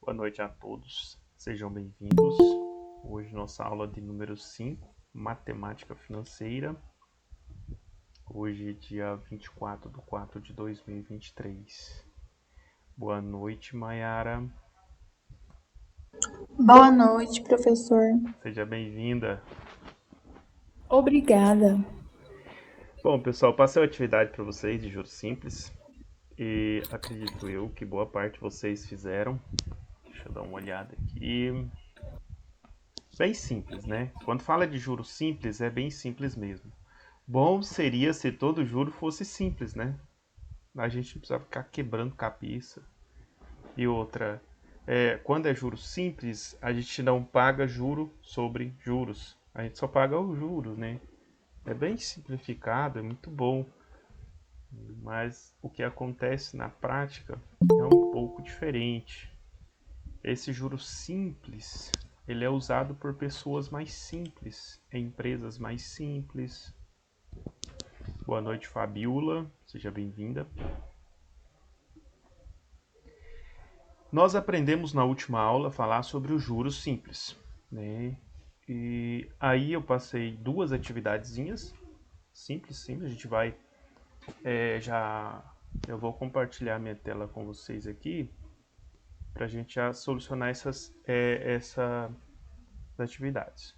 Boa noite a todos, sejam bem-vindos. Hoje nossa aula de número 5, Matemática Financeira. Hoje dia 24/4/2023. Boa noite, Mayara. Boa noite, professor. Seja bem-vinda. Obrigada. Bom, pessoal, passei a atividade para vocês de juros simples e acredito eu que boa parte de vocês fizeram. Deixa eu dar uma olhada aqui. Bem simples, né? Quando fala de juros simples, é bem simples mesmo. Bom seria se todo juro fosse simples, né? A gente não precisava ficar quebrando cabeça. E outra, quando é juro simples, a gente não paga juro sobre juros. A gente só paga o juro, né? É bem simplificado, é muito bom. Mas o que acontece na prática é um pouco diferente. Esse juro simples, ele é usado por pessoas mais simples, em empresas mais simples. Boa noite, Fabiola. Seja bem-vinda. Nós aprendemos na última aula a falar sobre os juros simples, né? E aí eu passei duas atividadezinhas, simples, a gente vai eu vou compartilhar minha tela com vocês aqui para a gente já solucionar essas atividades.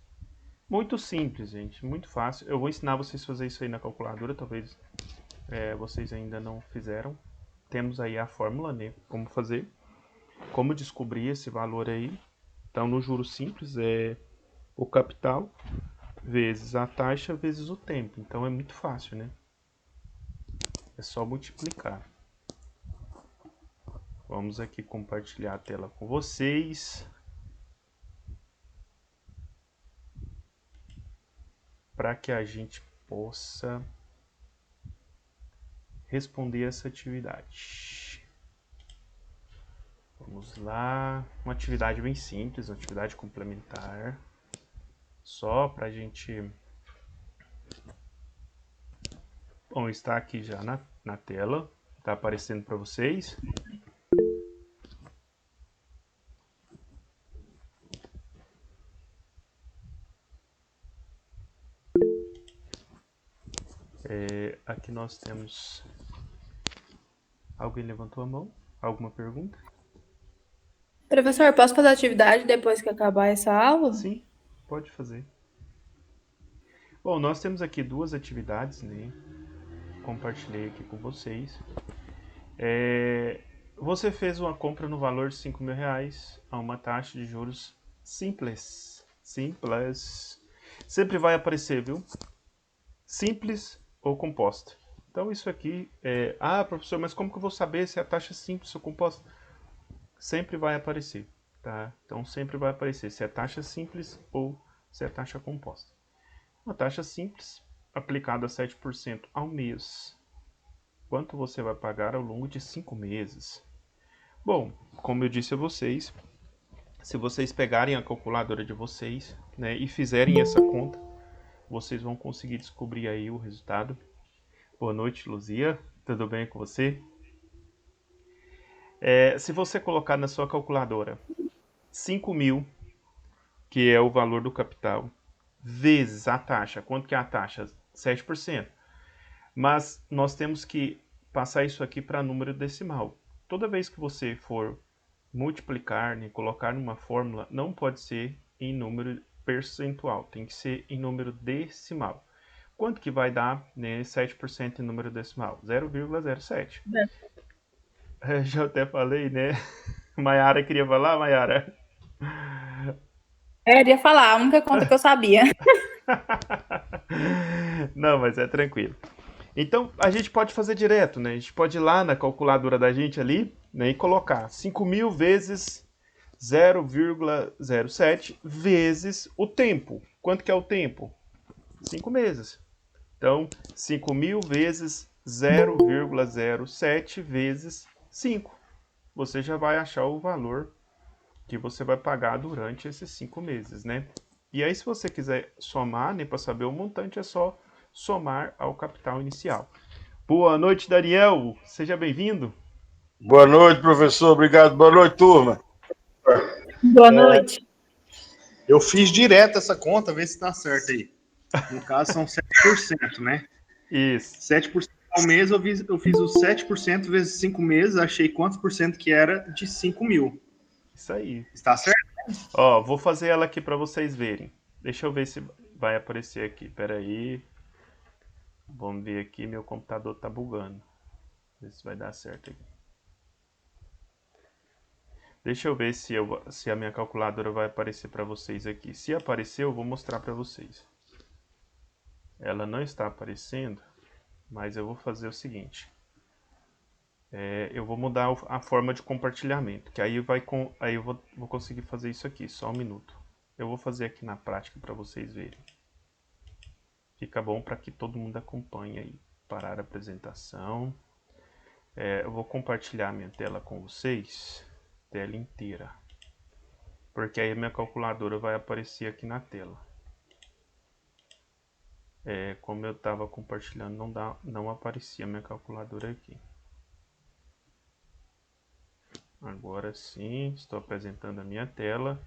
Muito simples, gente, muito fácil. Eu vou ensinar vocês a fazer isso aí na calculadora, talvez vocês ainda não fizeram. Temos aí a fórmula, né? Como fazer. Como descobrir esse valor aí? Então, no juro simples é o capital vezes a taxa vezes o tempo. Então, é muito fácil, né? É só multiplicar. Vamos aqui compartilhar a tela com vocês. Para que a gente possa responder essa atividade. Vamos lá. Uma atividade bem simples, uma atividade complementar. Só para a gente... Bom, está aqui já na tela. Está aparecendo para vocês. Aqui nós temos... Alguém levantou a mão? Alguma pergunta? Professor, posso fazer a atividade depois que acabar essa aula? Sim, pode fazer. Bom, nós temos aqui duas atividades, né? Compartilhei aqui com vocês. Você fez uma compra no valor de R$ 5.000 a uma taxa de juros simples. Simples. Sempre vai aparecer, viu? Simples ou composta. Então isso aqui é... Ah, professor, mas como que eu vou saber se é a taxa simples ou composta? Sempre vai aparecer, tá? Então sempre vai aparecer se é taxa simples ou se é taxa composta. Uma taxa simples aplicada a 7% ao mês. Quanto você vai pagar ao longo de 5 meses? Bom, como eu disse a vocês, se vocês pegarem a calculadora de vocês, né, e fizerem essa conta, vocês vão conseguir descobrir aí o resultado. Boa noite, Luzia. Tudo bem com você? Se você colocar na sua calculadora 5.000, que é o valor do capital, vezes a taxa. Quanto que é a taxa? 7%. Mas nós temos que passar isso aqui para número decimal. Toda vez que você for multiplicar, né, colocar numa fórmula, não pode ser em número percentual, tem que ser em número decimal. Quanto que vai dar, né, 7% em número decimal? 0,07. Já até falei, né? Mayara queria falar, Mayara? Eu ia falar, a única conta que eu sabia. Não, mas é tranquilo. Então, a gente pode fazer direto, né? A gente pode ir lá na calculadora da gente ali, né, e colocar 5.000 vezes 0,07 vezes o tempo. Quanto que é o tempo? 5 meses. Então, 5.000 vezes 0,07 vezes 5. Você já vai achar o valor que você vai pagar durante esses 5 meses, né? E aí, se você quiser somar, né, para saber o montante, é só somar ao capital inicial. Boa noite, Daniel. Seja bem-vindo. Boa noite, professor. Obrigado. Boa noite, turma. Boa noite. Eu fiz direto essa conta, vê se tá certo aí. No caso, são 7%, né? Isso. 7% ao mês, eu fiz os 7% vezes 5 meses, achei quantos por cento que era de 5 mil. Isso aí. Está certo? Ó, vou fazer ela aqui para vocês verem. Deixa eu ver se vai aparecer aqui. Pera aí. Vamos ver aqui, meu computador tá bugando. Ver se vai dar certo aqui. Deixa eu ver se a minha calculadora vai aparecer para vocês aqui. Se aparecer, eu vou mostrar para vocês. Ela não está aparecendo, mas eu vou fazer o seguinte. Eu vou mudar a forma de compartilhamento, que aí eu vou conseguir fazer isso aqui, só um minuto. Eu vou fazer aqui na prática para vocês verem. Fica bom para que todo mundo acompanhe aí. Parar a apresentação. Eu vou compartilhar minha tela com vocês, tela inteira. Porque aí a minha calculadora vai aparecer aqui na tela. Como eu estava compartilhando, não aparecia a minha calculadora aqui. Agora sim, estou apresentando a minha tela.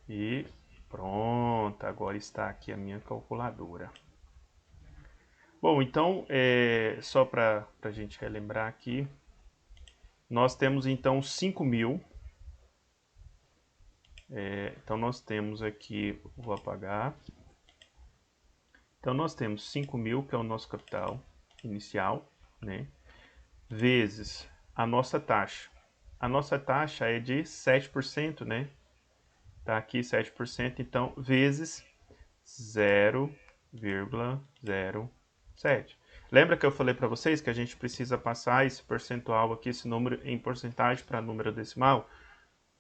E pronto, agora está aqui a minha calculadora. Bom, então, só para a gente relembrar aqui, nós temos então 5 mil. Então nós temos aqui, vou apagar. Então nós temos 5 mil, que é o nosso capital inicial, né? Vezes a nossa taxa. A nossa taxa é de 7%, né? Tá aqui 7%, então vezes 0,07. Lembra que eu falei para vocês que a gente precisa passar esse percentual aqui, esse número em porcentagem para número decimal?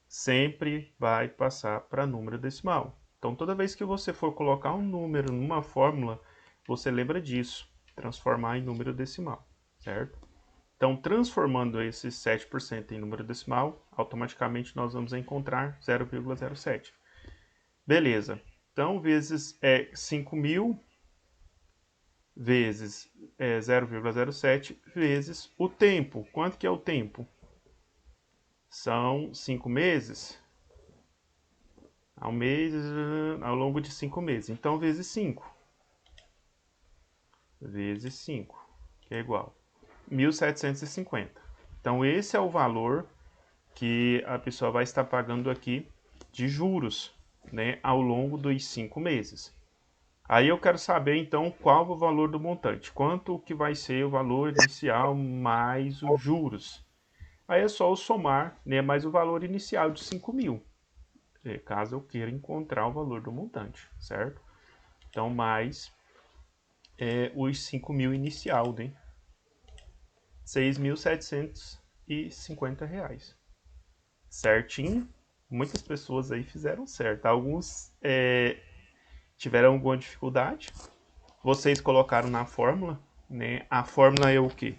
Sempre vai passar para número decimal. Então, toda vez que você for colocar um número numa fórmula, você lembra disso, transformar em número decimal, certo? Então, transformando esse 7% em número decimal, automaticamente nós vamos encontrar 0,07. Beleza. Então, vezes 5 mil, vezes 0,07, vezes o tempo. Quanto que é o tempo? São 5 meses. Ao longo de 5 meses. Então, vezes 5. Vezes 5, que é igual a 1.750. Então, esse é o valor que a pessoa vai estar pagando aqui de juros, né, ao longo dos 5 meses. Aí eu quero saber, então, qual o valor do montante. Quanto que vai ser o valor inicial mais os juros. Aí é só eu somar, né, mais o valor inicial de 5 mil. Caso eu queira encontrar o valor do montante, certo? Então, mais os 5 mil inicial, né? R$ 6.750. Certinho? Muitas pessoas aí fizeram certo. Alguns tiveram alguma dificuldade. Vocês colocaram na fórmula, né? A fórmula é o quê?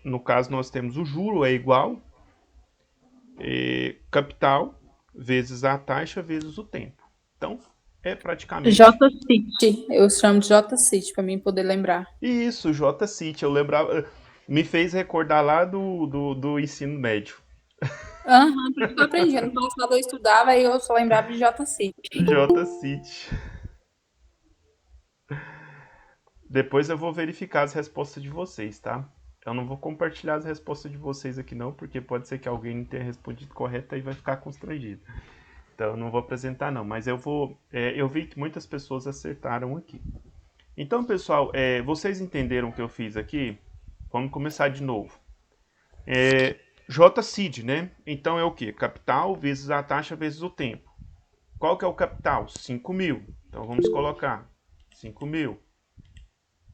No caso, nós temos o juro é igual capital vezes a taxa vezes o tempo. Então, é praticamente... JCIT, eu chamo de JCIT, para mim poder lembrar. Isso, JCIT, eu lembrava... Me fez recordar lá do ensino médio. Aham, por isso que eu aprendi. No passado eu estudava e eu só lembrava de JCIT. JCIT. Depois eu vou verificar as respostas de vocês, tá? Eu não vou compartilhar as respostas de vocês aqui não, porque pode ser que alguém não tenha respondido correto e vai ficar constrangido. Então eu não vou apresentar não, mas eu vi que muitas pessoas acertaram aqui. Então, pessoal, vocês entenderam o que eu fiz aqui? Vamos começar de novo. JCID, né? Então é o quê? Capital vezes a taxa vezes o tempo. Qual que é o capital? 5 mil. Então vamos colocar 5 mil,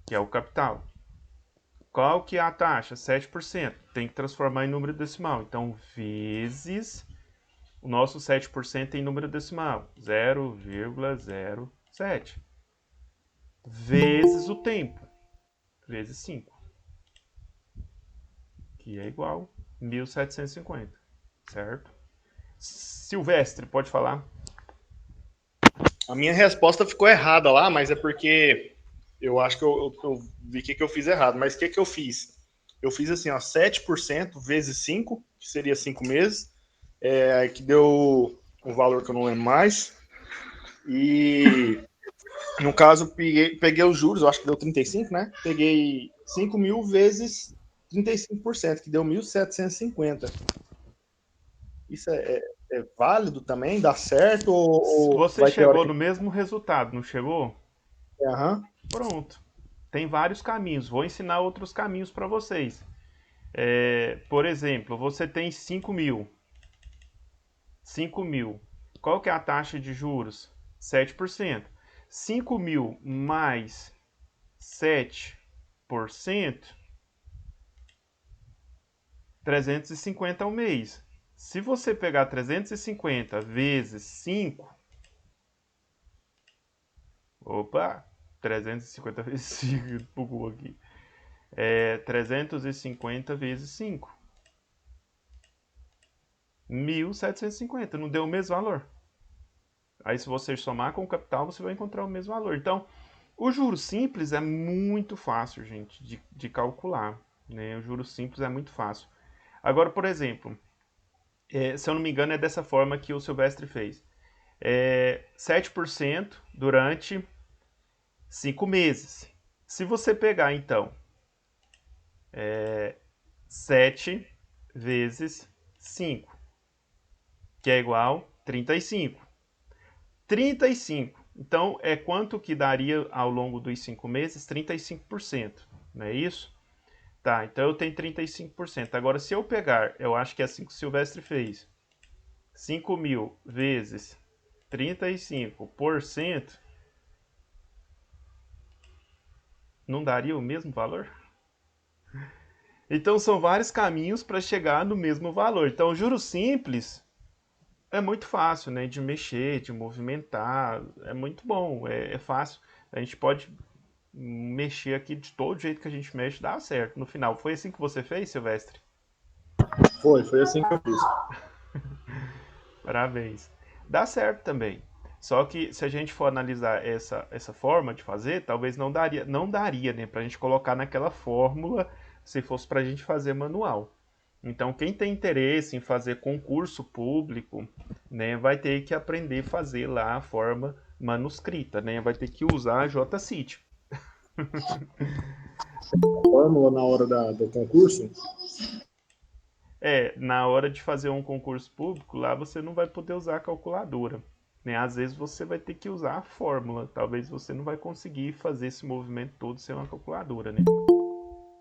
que é o capital. Qual que é a taxa? 7%. Tem que transformar em número decimal. Então, vezes o nosso 7% em número decimal. 0,07. Vezes o tempo. Vezes 5. Que é igual a 1.750. Certo? Silvestre, pode falar? A minha resposta ficou errada lá, mas é porque eu acho que eu vi que eu fiz errado. Mas o que eu fiz? Eu fiz assim, ó, 7% vezes 5, que seria 5 meses, que deu um valor que eu não lembro mais. E no caso, peguei os juros, eu acho que deu 35, né? Peguei 5 mil vezes 35%, que deu 1.750. Isso é válido também? Dá certo? Ou Você vai ter hora chegou que. no mesmo resultado, não chegou? Aham. Pronto. Tem vários caminhos. Vou ensinar outros caminhos para vocês. Por exemplo, você tem 5 mil. 5 mil. Qual que é a taxa de juros? 7%. 5 mil mais 7%, 350 ao mês. Se você pegar 350 vezes 5, opa, 350 vezes 5, bugou aqui. 350 vezes 5. 1.750, não deu o mesmo valor. Aí se você somar com o capital, você vai encontrar o mesmo valor. Então, o juros simples é muito fácil, gente, de calcular. Né? O juros simples é muito fácil. Agora, por exemplo, se eu não me engano, é dessa forma que o Silvestre fez. 7% durante 5 meses. Se você pegar, então, 7 vezes 5, que é igual a 35. 35. Então, é quanto que daria ao longo dos 5 meses? 35%, não é isso? Tá, então eu tenho 35%. Agora, se eu pegar, eu acho que é assim que o Silvestre fez, 5 mil vezes 35%, não daria o mesmo valor? Então, são vários caminhos para chegar no mesmo valor. Então, juros simples é muito fácil, né? De mexer, de movimentar, é muito bom, é fácil. A gente pode mexer aqui de todo jeito que a gente mexe, dá certo. No final, foi assim que você fez, Silvestre? Foi assim que eu fiz. Parabéns. Dá certo também. Só que se a gente for analisar essa forma de fazer, talvez não daria, né, pra gente colocar naquela fórmula se fosse pra gente fazer manual. Então, quem tem interesse em fazer concurso público, né, vai ter que aprender a fazer lá a forma manuscrita, né? Vai ter que usar a JCIT. Fórmula na hora do concurso? Na hora de fazer um concurso público, lá você não vai poder usar a calculadora. Né? Às vezes você vai ter que usar a fórmula. Talvez você não vai conseguir fazer esse movimento todo sem uma calculadora, né?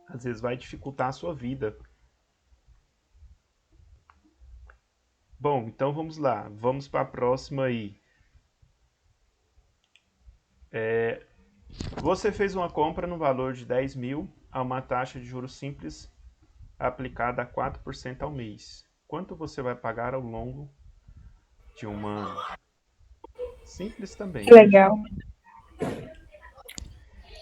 Às vezes vai dificultar a sua vida. Bom, então vamos lá. Vamos para a próxima aí. Você fez uma compra no valor de 10 mil a uma taxa de juros simples aplicada a 4% ao mês. Quanto você vai pagar ao longo de um ano? Simples também, Que né? legal.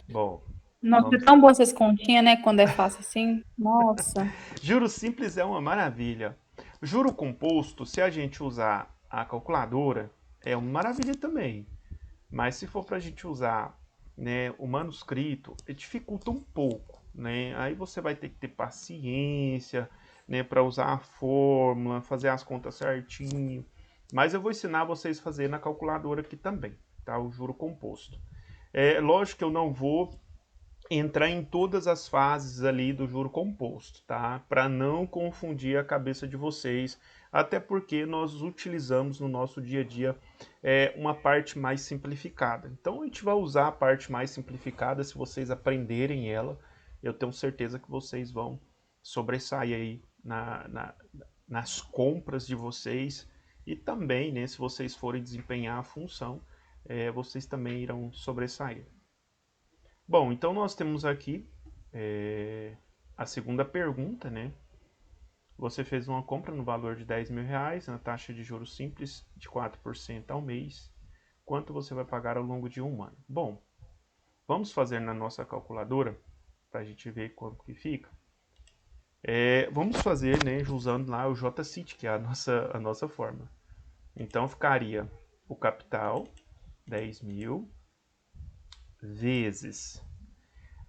Bom, Nossa, é vamos. tão boa essas continhas, né? Quando é fácil assim. Nossa. Juro simples é uma maravilha. Juro composto, se a gente usar a calculadora, é uma maravilha também. Mas se for para a gente usar, né, o manuscrito, dificulta um pouco. Né? Aí você vai ter que ter paciência, né, para usar a fórmula, fazer as contas certinho. Mas eu vou ensinar vocês a fazer na calculadora aqui também, tá? O juro composto. Lógico que eu não vou entrar em todas as fases ali do juro composto, tá? Para não confundir a cabeça de vocês, até porque nós utilizamos no nosso dia a dia uma parte mais simplificada. Então a gente vai usar a parte mais simplificada, se vocês aprenderem ela, eu tenho certeza que vocês vão sobressair aí nas compras de vocês e também, né, se vocês forem desempenhar a função, vocês também irão sobressair. Bom, então nós temos aqui a segunda pergunta, né? Você fez uma compra no valor de 10 mil reais, na taxa de juros simples de 4% ao mês. Quanto você vai pagar ao longo de um ano? Bom, vamos fazer na nossa calculadora para a gente ver quanto que fica. Vamos fazer, né, usando lá o JCIT, que é a nossa forma. Então ficaria o capital, 10 mil, vezes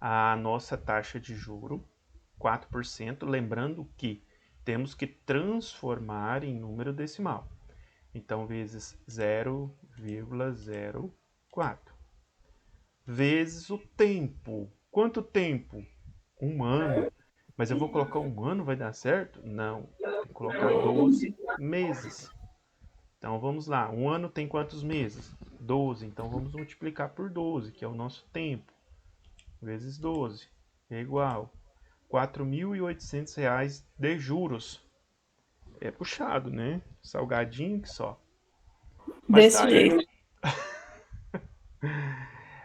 a nossa taxa de juro, 4%, lembrando que temos que transformar em número decimal. Então, vezes 0,04. Vezes o tempo. Quanto tempo? 1 ano. Mas eu vou colocar 1 ano, vai dar certo? Não. Tem que colocar 12 meses. Então, vamos lá. 1 ano tem quantos meses? 12. Então, vamos multiplicar por 12, que é o nosso tempo. Vezes 12 é igual a R$ 4.800 de juros. É puxado, né? Salgadinho que só. Mas tá Desse aí. jeito.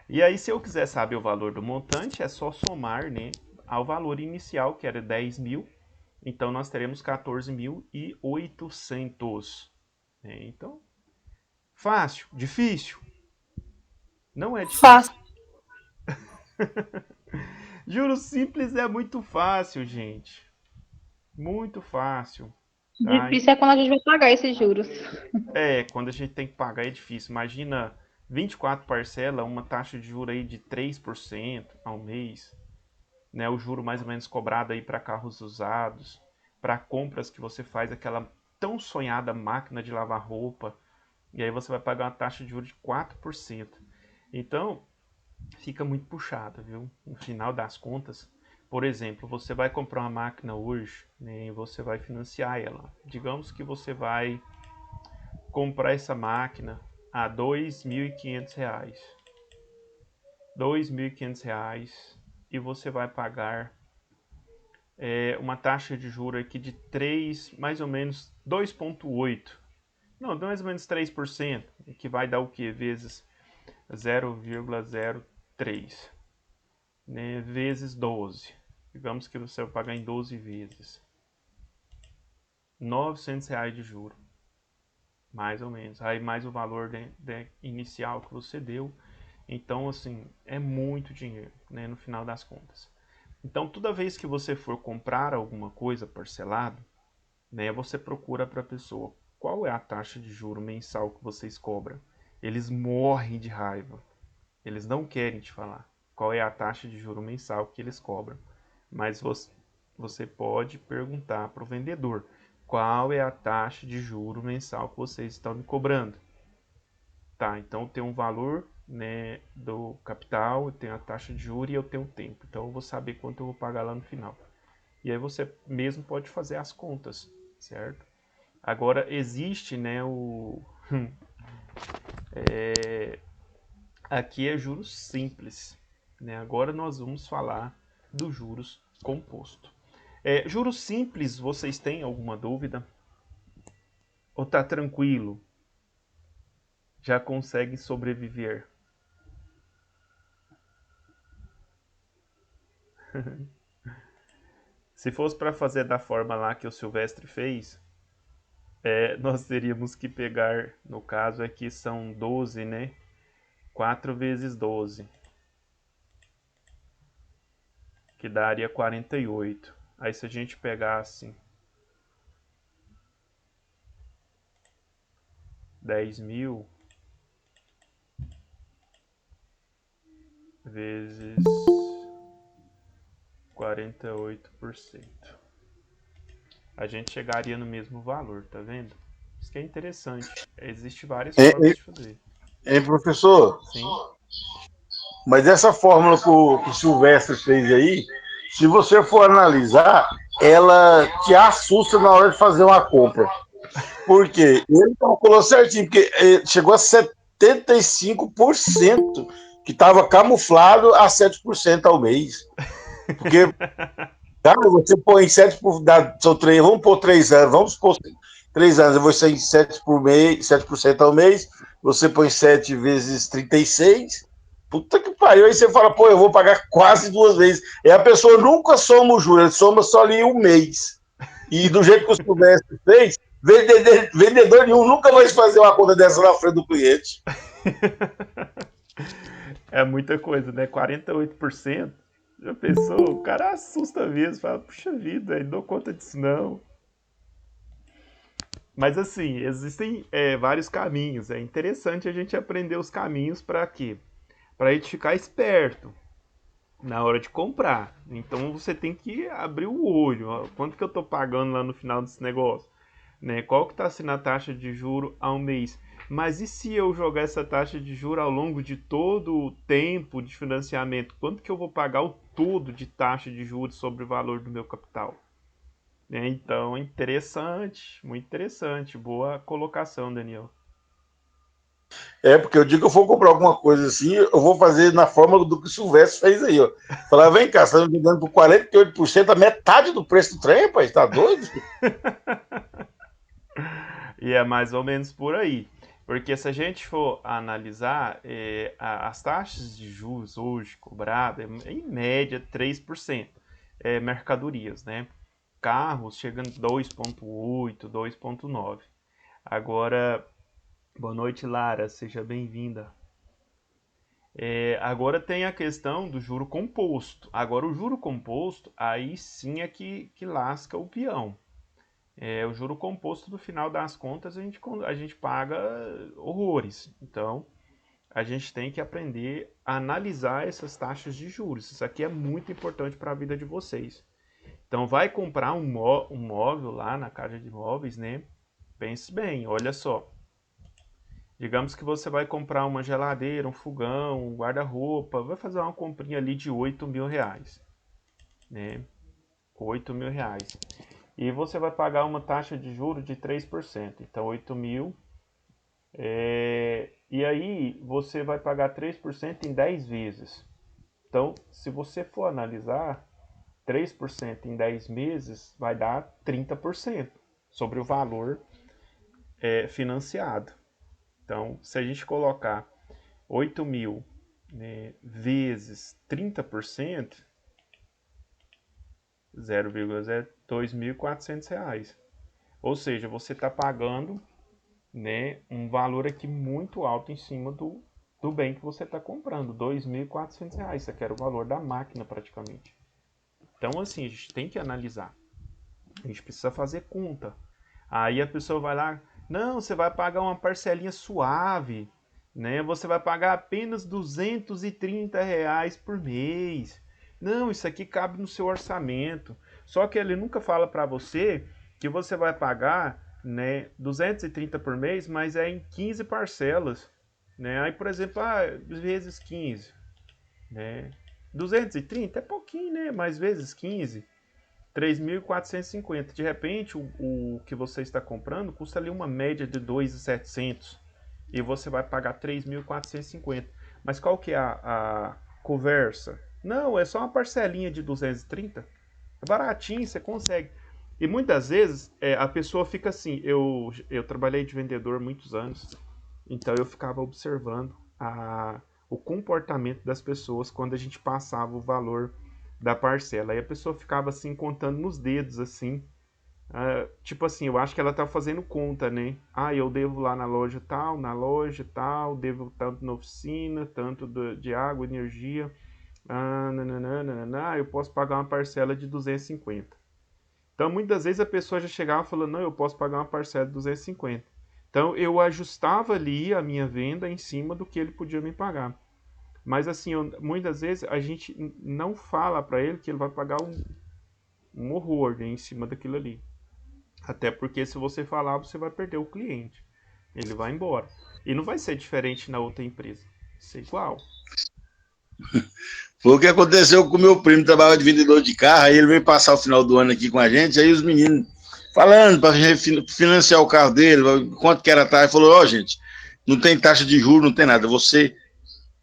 E aí, se eu quiser saber o valor do montante, é só somar, né, ao valor inicial, que era 10 mil. Então, nós teremos 14.800. Né? Então, fácil, difícil? Não é difícil. Fácil. Juros simples é muito fácil, gente. Muito fácil. Tá? Difícil é quando a gente vai pagar esses juros. Quando a gente tem que pagar é difícil. Imagina 24 parcelas, uma taxa de juros aí de 3% ao mês. Né, o juro mais ou menos cobrado aí para carros usados, para compras que você faz, aquela tão sonhada máquina de lavar roupa, e aí você vai pagar uma taxa de juros de 4%. Então, fica muito puxado, viu? No final das contas, por exemplo, você vai comprar uma máquina hoje, né, e você vai financiar ela. Digamos que você vai comprar essa máquina a R$ 2.500. R$ 2.500 e você vai pagar uma taxa de juros aqui de 3, mais ou menos 2,8. Não, mais ou menos 3%, que vai dar o que? Vezes 0,03, né? Vezes 12. Digamos que você vai pagar em 12 vezes. R$ 900 de juro, mais ou menos. Aí mais o valor inicial que você deu. Então, assim, é muito dinheiro, né, no final das contas. Então, toda vez que você for comprar alguma coisa parcelado, né, você procura para a pessoa qual é a taxa de juro mensal que vocês cobram. Eles morrem de raiva. Eles não querem te falar qual é a taxa de juro mensal que eles cobram. Mas você pode perguntar para o vendedor qual é a taxa de juro mensal que vocês estão me cobrando. Tá, então tem um valor, né, do capital, eu tenho a taxa de juros e eu tenho o tempo. Então eu vou saber quanto eu vou pagar lá no final. E aí você mesmo pode fazer as contas, certo? Agora existe, né, aqui é juros simples, né? Agora nós vamos falar dos juros composto. Juros simples, vocês têm alguma dúvida? Ou tá tranquilo? Já conseguem sobreviver? Se fosse para fazer da forma lá que o Silvestre fez, nós teríamos que pegar, no caso aqui são 12, né? 4 vezes 12, que daria 48. Aí se a gente pegasse 10 mil vezes 48%, a gente chegaria no mesmo valor, tá vendo? Isso que é interessante. Existem várias formas de fazer. Professor? Sim. Mas essa fórmula que o Silvestre fez aí, se você for analisar, ela te assusta na hora de fazer uma compra. Por quê? Ele calculou certinho, porque chegou a 75% que estava camuflado a 7% ao mês. Porque, cara, você põe 7 por. São 3, vamos pôr 3 anos, vamos pôr 3 anos, você em 7 por mês, 7% ao mês, você põe 7 vezes 36. Puta que pariu. Aí você fala, pô, eu vou pagar quase 2 vezes. E a pessoa nunca soma o juros, ele soma só ali um mês. E do jeito que o Silvestre fez, vendedor nenhum nunca vai fazer uma conta dessa na frente do cliente. É muita coisa, né? 48%. Já pensou? O cara assusta mesmo, fala, puxa vida, eu não dou conta disso não. Mas assim, existem vários caminhos. É interessante a gente aprender os caminhos para quê? Para a gente ficar esperto. na hora de comprar. Então você tem que abrir o olho. Ó, quanto que eu tô pagando lá no final desse negócio? Né? Qual que está sendo a taxa de juro ao mês? Mas e se eu jogar essa taxa de juro ao longo de todo o tempo de financiamento? Quanto que eu vou pagar o todo de taxa de juros sobre o valor do meu capital? Né? Então, interessante, muito interessante. Boa colocação, Daniel. É, porque eu digo que eu for comprar alguma coisa assim, eu vou fazer na forma do que o Silvestre fez aí, ó. Falar, vem cá, você tá me vendendo por 48%, a metade do preço do trem, rapaz, tá doido? E é mais ou menos por aí. Porque se a gente for analisar, as taxas de juros hoje cobradas, em média 3%. Mercadorias, né? Carros chegando 2,8, 2,9. Agora, boa noite, Lara, seja bem-vinda. Agora tem a questão do juro composto. Agora, o juro composto, aí sim é que lasca o peão. O juro composto, no final das contas, a gente paga horrores. Então, a gente tem que aprender a analisar essas taxas de juros. Isso aqui é muito importante para a vida de vocês. Então, vai comprar um móvel lá na Casa de Imóveis, né? Pense bem, olha só. Digamos que você vai comprar uma geladeira, um fogão, um guarda-roupa, vai fazer uma comprinha ali de 8 mil reais, né? 8 mil reais. E você vai pagar uma taxa de juros de 3%. Então, 8 mil. E aí, você vai pagar 3% em 10 vezes. Então, se você for analisar, 3% em 10 meses vai dar 30% sobre o valor financiado. Então, se a gente colocar 8 mil, né, vezes 30%, 0,0 2.400 reais. Ou seja, você está pagando, né, um valor aqui muito alto em cima do bem que você está comprando, 2.400 reais. Isso aqui era o valor da máquina praticamente. Então, assim, a gente tem que analisar. A gente precisa fazer conta. Aí a pessoa vai lá, não, você vai pagar uma parcelinha suave, né? Você vai pagar apenas R$ 230 por mês. Não, isso aqui cabe no seu orçamento. Só que ele nunca fala para você que você vai pagar, né, 230 por mês, mas é em 15 parcelas, né? Aí, por exemplo, vezes 15, né? 230 é pouquinho, né? Mas vezes 15, 3.450. De repente, o que você está comprando custa ali uma média de 2.700 e você vai pagar 3.450. Mas qual que é a conversa? Não, é só uma parcelinha de 230. É baratinho, você consegue. E muitas vezes a pessoa fica assim. Eu trabalhei de vendedor muitos anos, então eu ficava observando o comportamento das pessoas quando a gente passava o valor da parcela. Aí a pessoa ficava assim contando nos dedos assim. Tipo assim, eu acho que ela tá fazendo conta, né? Eu devo lá na loja tal, devo tanto na oficina, tanto de água, energia. Nananana, eu posso pagar uma parcela de 250. Então, muitas vezes a pessoa já chegava falando, não, eu posso pagar uma parcela de 250. Então, eu ajustava ali a minha venda em cima do que ele podia me pagar. Mas, assim, muitas vezes a gente não fala para ele que ele vai pagar um horror, né, em cima daquilo ali. Até porque se você falar, você vai perder o cliente. Ele vai embora. E não vai ser diferente na outra empresa. Vai ser igual. Foi o que aconteceu com o meu primo, trabalhava de vendedor de carro, aí ele veio passar o final do ano aqui com a gente, aí os meninos falando para financiar o carro dele, quanto que era a taxa, ele falou, gente, não tem taxa de juros, não tem nada, você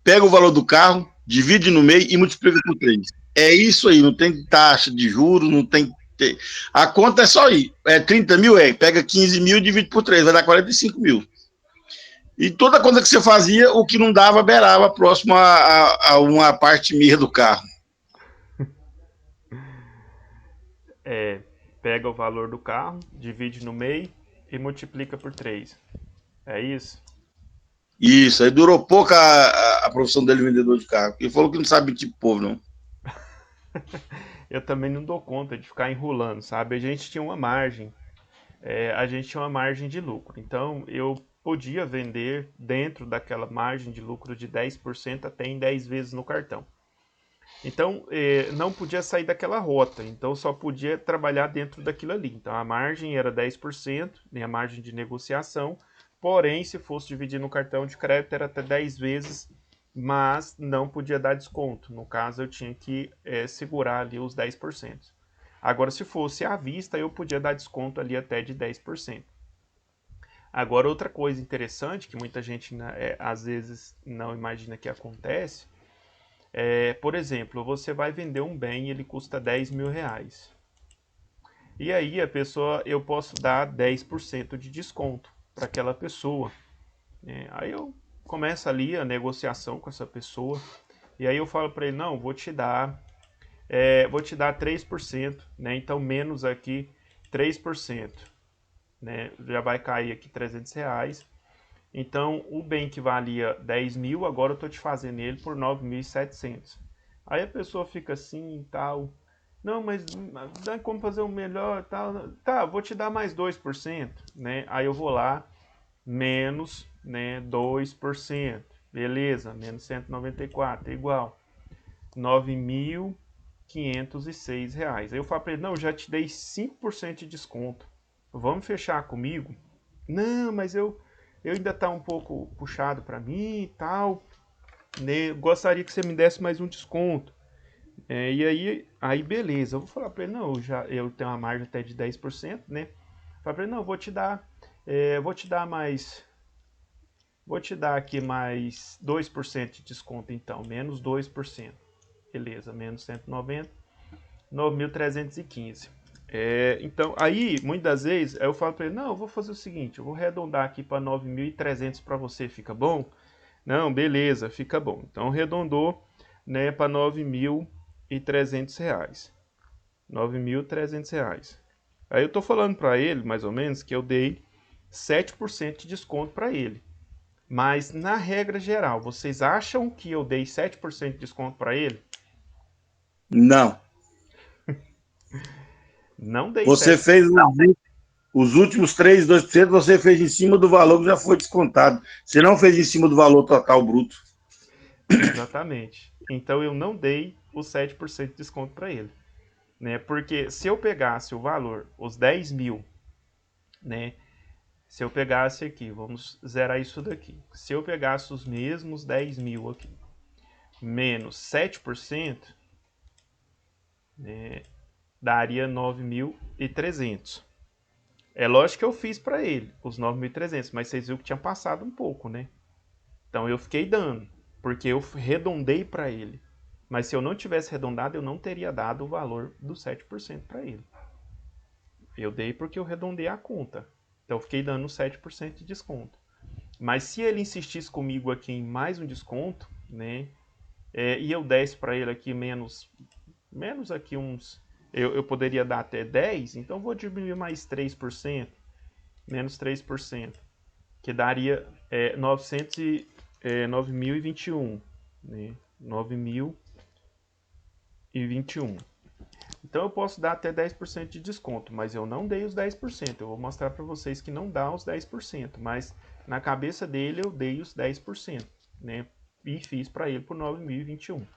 pega o valor do carro, divide no meio e multiplica por 3. É isso aí, não tem taxa de juros, não tem... A conta é só aí, 30 mil, pega 15 mil e divide por 3, vai dar 45 mil. E toda conta que você fazia, o que não dava, beirava próximo a uma parte meia do carro. Pega o valor do carro, divide no meio e multiplica por 3. É isso? Isso, aí durou pouco a profissão dele, vendedor de carro. Ele falou que não sabe tipo povo, não. Eu também não dou conta de ficar enrolando, sabe? A gente tinha uma margem. A gente tinha uma margem de lucro. Então, eu podia vender dentro daquela margem de lucro de 10% até em 10 vezes no cartão. Então, não podia sair daquela rota, então só podia trabalhar dentro daquilo ali. Então, a margem era 10%, né, a margem de negociação, porém, se fosse dividir no cartão de crédito, era até 10 vezes, mas não podia dar desconto. No caso, eu tinha que segurar ali os 10%. Agora, se fosse à vista, eu podia dar desconto ali até de 10%. Agora, outra coisa interessante, que muita gente às vezes não imagina que acontece, por exemplo, você vai vender um bem e ele custa 10 mil reais. E aí a pessoa, eu posso dar 10% de desconto para aquela pessoa. Aí eu começo ali a negociação com essa pessoa. E aí eu falo para ele, não, vou te dar 3%, né? Então menos aqui 3%, né? Já vai cair aqui 300 reais. Então, o bem que valia 10 mil, agora eu estou te fazendo ele por 9.700. Aí a pessoa fica assim e tal. Não, mas dá como fazer um melhor tal. Tá, vou te dar mais 2%, né? Aí eu vou lá, menos, né, 2%. Beleza, menos 194, igual. 9.506 reais. Aí eu falo para ele, não, eu já te dei 5% de desconto. Vamos fechar comigo? Não, mas eu ainda tá um pouco puxado para mim e tal, né? Gostaria que você me desse mais um desconto. E aí beleza, eu vou falar para ele, não, eu tenho uma margem até de 10%, né? Falar para ele, não, vou te dar aqui mais 2% de desconto então, menos 2%. Beleza, menos 190, 9.315. Então, aí, muitas vezes, eu falo para ele, não, eu vou fazer o seguinte, eu vou arredondar aqui para 9.300 para você, fica bom? Não, beleza, fica bom. Então, arredondou, né, para 9.300 reais. 9.300 reais. Aí eu tô falando para ele, mais ou menos, que eu dei 7% de desconto para ele. Mas, na regra geral, vocês acham que eu dei 7% de desconto para ele? Não. Não dei Você 7%. fez os últimos 3, 2%, você fez em cima do valor que já foi descontado. Você não fez em cima do valor total bruto. Exatamente. Então eu não dei os 7% de desconto para ele, né? Porque se eu pegasse o valor, os 10 mil, né? Se eu pegasse aqui, vamos zerar isso daqui. Se eu pegasse os mesmos 10 mil aqui, menos 7%, né, daria 9.300. É lógico que eu fiz para ele os 9.300, mas vocês viram que tinha passado um pouco, né? Então eu fiquei dando, porque eu arredondei para ele. Mas se eu não tivesse arredondado, eu não teria dado o valor dos 7% para ele. Eu dei porque eu arredondei a conta. Então eu fiquei dando 7% de desconto. Mas se ele insistisse comigo aqui em mais um desconto, né? E eu desse para ele aqui menos aqui uns. Eu poderia dar até 10, então vou diminuir mais 3%, menos 3%, que daria 9.021, né? 9.021. Então eu posso dar até 10% de desconto, mas eu não dei os 10%. Eu vou mostrar para vocês que não dá os 10%, mas na cabeça dele eu dei os 10%, né? E fiz para ele por 9.021.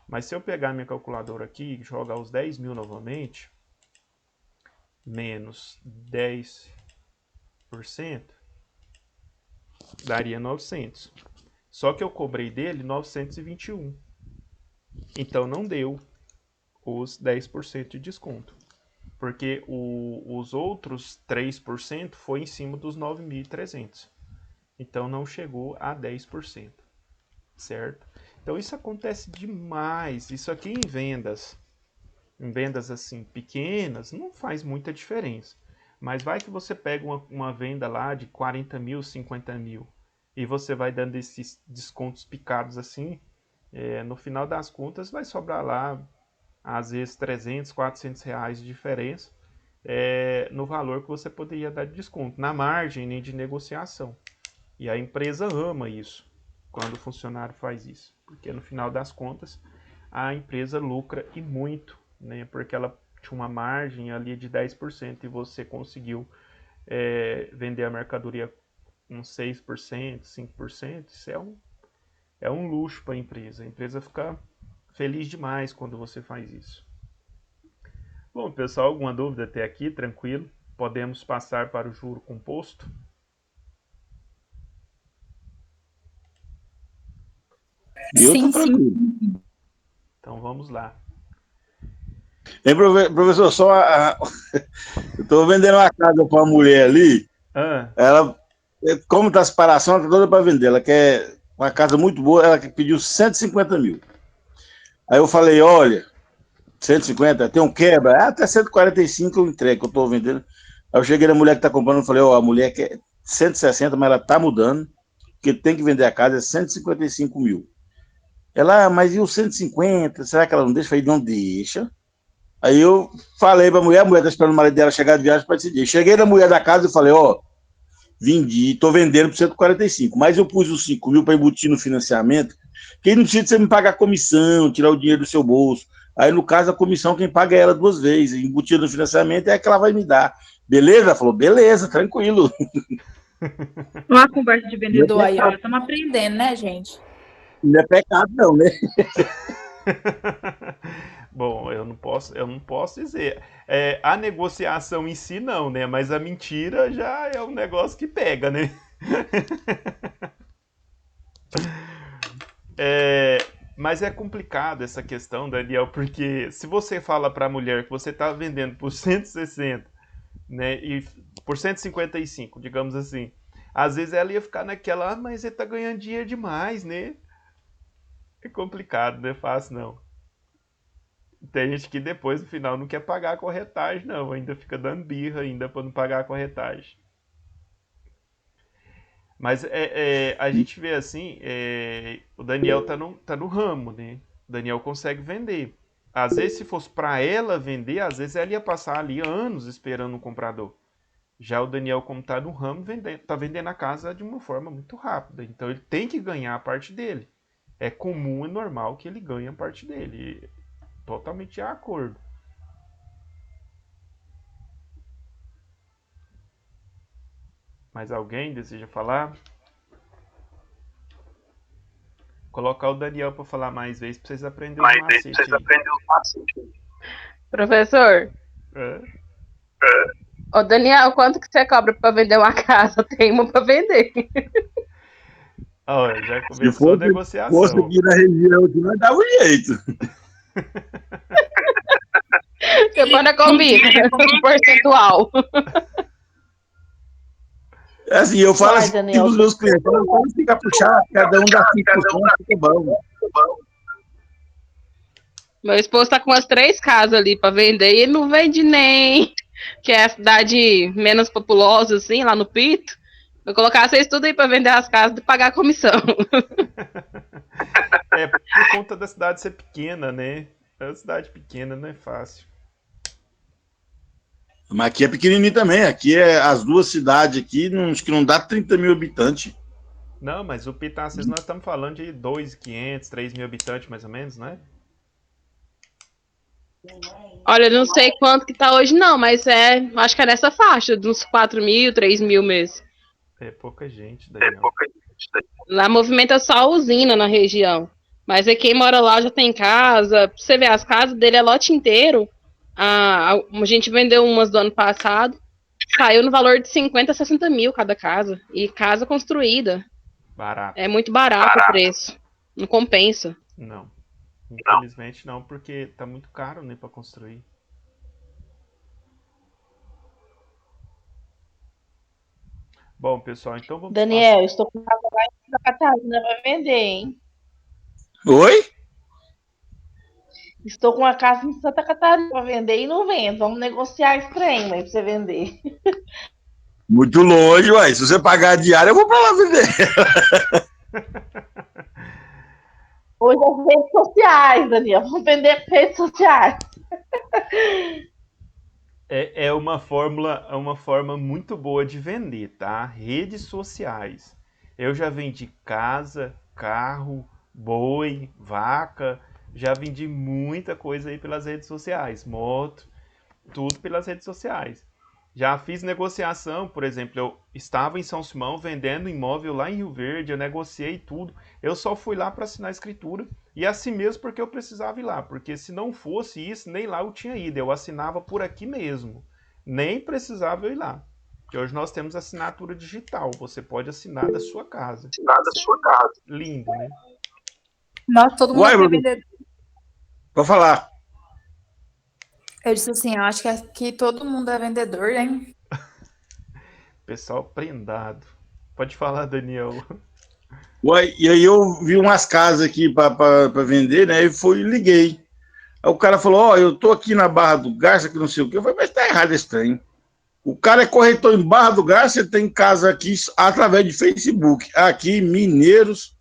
Mas se eu pegar minha calculadora aqui e jogar os 10 mil novamente, menos 10%, daria 900. Só que eu cobrei dele 921. Então não deu os 10% de desconto. Porque os outros 3% foi em cima dos 9.300. Então não chegou a 10%. Certo? Então isso acontece demais. Isso aqui em vendas assim pequenas, não faz muita diferença. Mas vai que você pega uma venda lá de 40 mil, 50 mil, e você vai dando esses descontos picados assim, no final das contas vai sobrar lá, às vezes 300, 400 reais de diferença no valor que você poderia dar de desconto, na margem nem de negociação. E a empresa ama isso, quando o funcionário faz isso, porque no final das contas a empresa lucra e muito, né? Porque ela tinha uma margem ali de 10% e você conseguiu vender a mercadoria com 6%, 5%, isso é um luxo para a empresa. A empresa fica feliz demais quando você faz isso. Bom, pessoal, alguma dúvida até aqui? Tranquilo? Podemos passar para o juro composto? Eu tô Sim, sim. tranquilo. Então vamos lá. Hein, professor, eu tô vendendo uma casa para uma mulher ali. Ah, Ela, como tá a separação, ela tá toda para vender. Ela quer uma casa muito boa, ela pediu 150 mil. Aí eu falei, olha, 150, tem um quebra, até 145 eu entrego, que eu tô vendendo. Aí eu cheguei na mulher que tá comprando, e falei, ó, a mulher quer 160, mas ela tá mudando, porque tem que vender a casa, é 155 mil. Ela, mas e os 150? Será que ela não deixa? Eu falei, não deixa. Aí eu falei pra mulher, a mulher tá esperando o marido dela chegar de viagem para decidir. Cheguei na mulher da casa e falei, ó, vendi, tô vendendo por 145, mas eu pus os 5 mil para embutir no financiamento, que aí não precisa de você me pagar comissão, tirar o dinheiro do seu bolso. Aí, no caso, a comissão, quem paga é ela 2 vezes. Embutido no financiamento é a que ela vai me dar. Beleza? Ela falou, beleza, tranquilo. Uma conversa de vendedor aí, ó. Estamos aprendendo, né, gente? Não é pecado, não, né? Bom, eu não posso dizer. A negociação em si não, né? Mas a mentira já é um negócio que pega, né? É, mas é complicado essa questão, Daniel, porque se você fala para a mulher que você está vendendo por 160, né, e por 155, digamos assim, às vezes ela ia ficar naquela, mas você tá ganhando dinheiro demais, né? É complicado, não é fácil não. Tem gente que depois, no final, não quer pagar a corretagem, não. Ainda fica dando birra ainda para não pagar a corretagem. Mas a gente vê assim, o Daniel tá no ramo, né? O Daniel consegue vender. Às vezes, se fosse para ela vender, às vezes ela ia passar ali anos esperando um comprador. Já o Daniel, como tá no ramo, tá vendendo a casa de uma forma muito rápida. Então ele tem que ganhar a parte dele. É comum e normal que ele ganhe a parte dele. Totalmente de acordo. Mais alguém deseja falar? Colocar o Daniel para falar mais vezes para vocês aprenderem os macetes aí. Professor, É. ô Daniel, quanto que você cobra pra vender uma casa? Tem uma pra vender. Olha, já Se começou a fosse negociação. aqui na região, aqui, nós dava um jeito. Você põe na comida, um percentual. Assim, eu falo Vai, assim Daniel. para os meus clientes, não pode ficar puxado, cada um dá 5%, fica bom. Meu esposo tá com umas 3 casas ali pra vender e ele não vende nem. Que é a cidade menos populosa, assim, lá no Pito. Vou colocar vocês tudo aí pra vender as casas e pagar a comissão. Por conta da cidade ser pequena, né? É uma cidade pequena, não é fácil. Mas aqui é pequenininho também. Aqui é as duas cidades aqui, acho que não dá 30 mil habitantes. Não, mas o Pitacis nós estamos falando de 2.500, 3.000 habitantes mais ou menos, né? Olha, eu não sei quanto que tá hoje, não, mas acho que é nessa faixa, de uns 4 mil, 3 mil mesmo. É pouca gente, Daniel. Lá movimenta só a usina na região. Mas quem mora lá já tem casa. Pra você ver, as casas dele é lote inteiro. A gente vendeu umas do ano passado. Saiu no valor de 50, 60 mil cada casa. E casa construída. Barato. É muito barato o preço. Não compensa. Não. Infelizmente não, porque tá muito caro, né, para construir. Bom, pessoal, então vamos Daniel, estou com casa lá em Santa Catarina para vender, hein? Oi? Estou com uma casa em Santa Catarina para vender e não vendo. Vamos negociar esse trem aí para você vender. Muito longe, uai. Se você pagar a diária, eu vou para lá vender. Hoje as redes sociais, Daniel. Vamos vender redes sociais. É uma forma muito boa de vender, tá? Redes sociais. Eu já vendi casa, carro, boi, vaca, já vendi muita coisa aí pelas redes sociais, moto, tudo pelas redes sociais. Já fiz negociação, por exemplo, eu estava em São Simão vendendo imóvel lá em Rio Verde, eu negociei tudo. Eu só fui lá para assinar a escritura e assim mesmo porque eu precisava ir lá, porque se não fosse isso, nem lá eu tinha ido, eu assinava por aqui mesmo. Nem precisava eu ir lá. Porque hoje nós temos assinatura digital, você pode assinar da sua casa. Isso é lindo, né? Nossa, todo mundo Uai, aqui é Bruno, vendedor. vou falar. Eu disse assim, eu acho que aqui todo mundo é vendedor, hein? Pessoal prendado. Pode falar, Daniel. Uai, e aí eu vi umas casas aqui para vender, né? E fui liguei. Aí o cara falou, ó, eu tô aqui na Barra do Garça, que não sei o quê. Eu falei, mas tá errado esse trem. O cara é corretor em Barra do Garça, tem casa aqui através de Facebook. Aqui, Mineiros,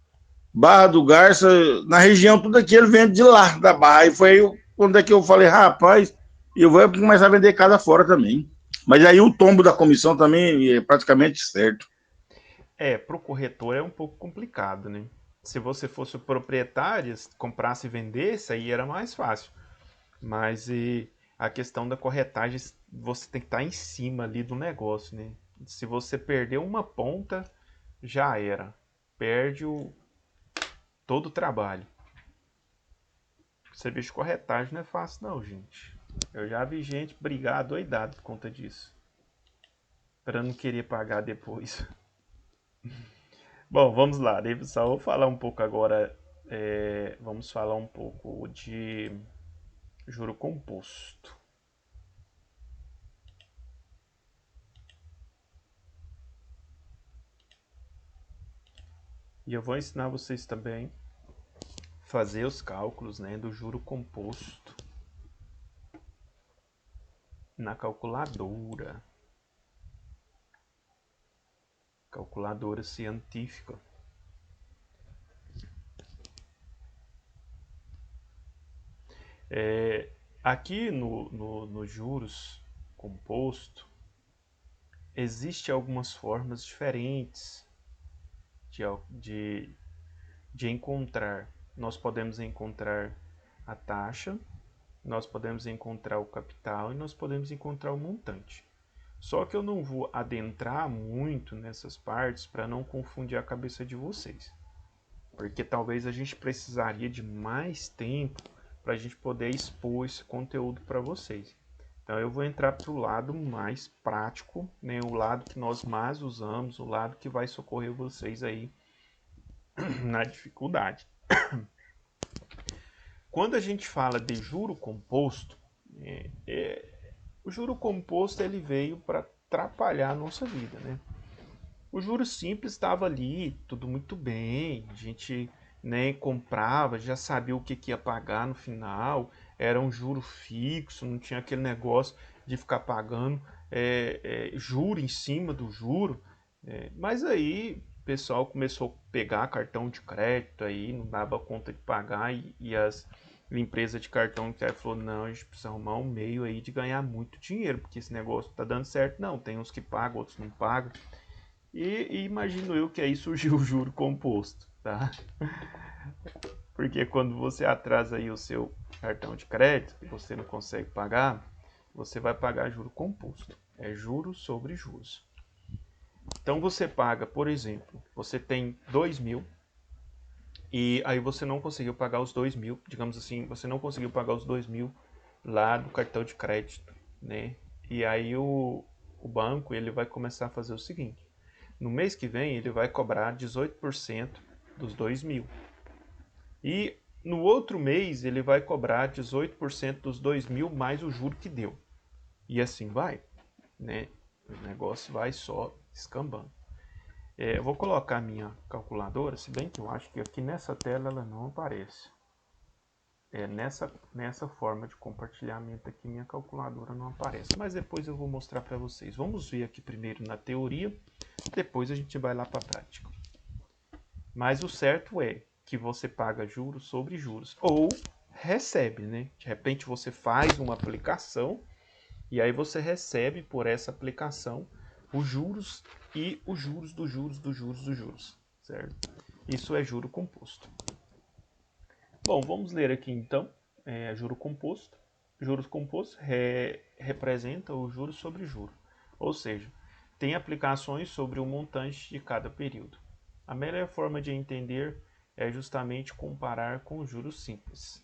Barra do Garça, na região, tudo aqui ele vende de lá, da Barra. E foi aí quando é que eu falei, rapaz, eu vou começar a vender casa fora também. Mas aí o tombo da comissão também é praticamente certo. Para o corretor é um pouco complicado, né? Se você fosse o proprietário, comprasse e vendesse, aí era mais fácil. Mas a questão da corretagem, você tem que estar em cima ali do negócio, né? Se você perder uma ponta, já era. Perde todo o trabalho. Serviço de corretagem não é fácil não, gente. Eu já vi gente brigar doidado por conta disso. Para não querer pagar depois. Bom, vamos lá, né, pessoal? Vou falar um pouco agora. Vamos falar um pouco de juro composto. E eu vou ensinar vocês também a fazer os cálculos, né, do juro composto na calculadora. Calculadora científica. Aqui no juros composto, existem algumas formas diferentes de encontrar. Nós podemos encontrar a taxa, nós podemos encontrar o capital e nós podemos encontrar o montante. Só que eu não vou adentrar muito nessas partes para não confundir a cabeça de vocês. Porque talvez a gente precisaria de mais tempo para a gente poder expor esse conteúdo para vocês. Então eu vou entrar para o lado mais prático, né? O lado que nós mais usamos, o lado que vai socorrer vocês aí na dificuldade. Quando a gente fala de juro composto, o juro composto ele veio para atrapalhar a nossa vida, né? O juro simples estava ali, tudo muito bem, a gente, né, comprava, já sabia o que ia pagar no final, era um juro fixo, não tinha aquele negócio de ficar pagando juro em cima do juro. Mas aí o pessoal começou a pegar cartão de crédito aí, não dava conta de pagar e as empresas de cartão de crédito falou, não, a gente precisa arrumar um meio aí de ganhar muito dinheiro, porque esse negócio tá dando certo. Não, tem uns que pagam, outros não pagam. E imagino eu que aí surgiu o juro composto, tá? Porque quando você atrasa aí o seu cartão de crédito, e você não consegue pagar, você vai pagar juro composto. É juros sobre juros. Então você paga, por exemplo, você tem 2.000 e aí você não conseguiu pagar os 2.000, digamos assim, você não conseguiu pagar os 2.000 lá do cartão de crédito, né? E aí o banco ele vai começar a fazer o seguinte: no mês que vem ele vai cobrar 18% dos 2.000 e no outro mês ele vai cobrar 18% dos 2.000 mais o juro que deu. E assim vai, né? O negócio vai só escambando. Eu vou colocar a minha calculadora, se bem que eu acho que aqui nessa tela ela não aparece. Nessa forma de compartilhamento aqui, minha calculadora não aparece. Mas depois eu vou mostrar para vocês. Vamos ver aqui primeiro na teoria, depois a gente vai lá para a prática. Mas o certo é que você paga juros sobre juros. Ou recebe, né? De repente você faz uma aplicação e aí você recebe por essa aplicação os juros e os juros dos juros dos juros dos juros, certo? Isso é juro composto. Bom, vamos ler aqui então, juro composto. Juros compostos representa o juro sobre juro. Ou seja, tem aplicações sobre o montante de cada período. A melhor forma de entender é justamente comparar com juros simples.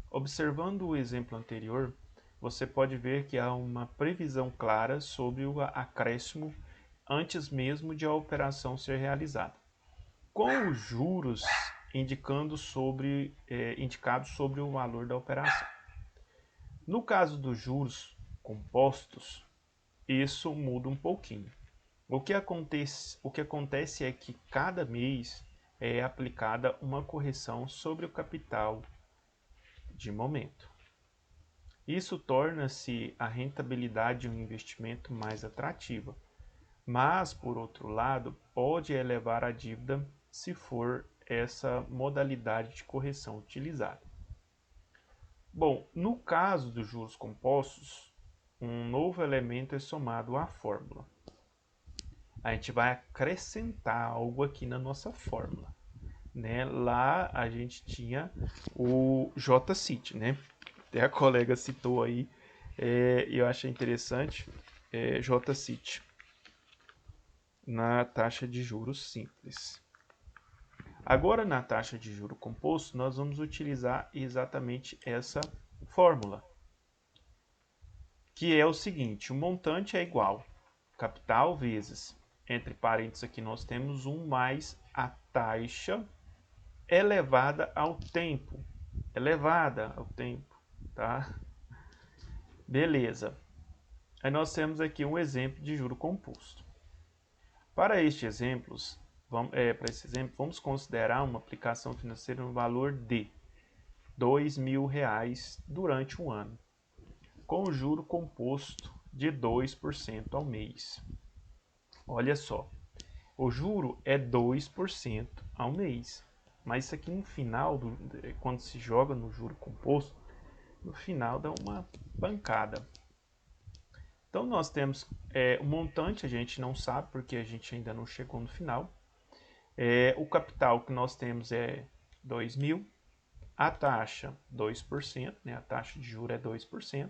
Observando o exemplo anterior, você pode ver que há uma previsão clara sobre o acréscimo antes mesmo de a operação ser realizada, com os juros indicados sobre o valor da operação. No caso dos juros compostos, isso muda um pouquinho. O que acontece é que cada mês é aplicada uma correção sobre o capital de momento. Isso torna-se a rentabilidade de um investimento mais atrativa, mas, por outro lado, pode elevar a dívida se for essa modalidade de correção utilizada. Bom, no caso dos juros compostos, um novo elemento é somado à fórmula. A gente vai acrescentar algo aqui na nossa fórmula, né? Lá a gente tinha o J-Cit, né? Até a colega citou aí, e eu achei interessante, J-Cit na taxa de juros simples. Agora, na taxa de juro composto, nós vamos utilizar exatamente essa fórmula, que é o seguinte: o montante é igual capital vezes, entre parênteses aqui nós temos 1 mais a taxa elevada ao tempo. Elevada ao tempo, tá? Beleza. Aí nós temos aqui um exemplo de juro composto. Para esse exemplo, vamos considerar uma aplicação financeira no valor de R$2.000 durante um ano, com juro composto de 2% ao mês. Olha só, o juro é 2% ao mês, mas isso aqui no final, quando se joga no juro composto, no final dá uma pancada. Então nós temos o montante, a gente não sabe porque a gente ainda não chegou no final. O capital que nós temos é 2.000, a taxa 2%, né? A taxa de juros é 2%.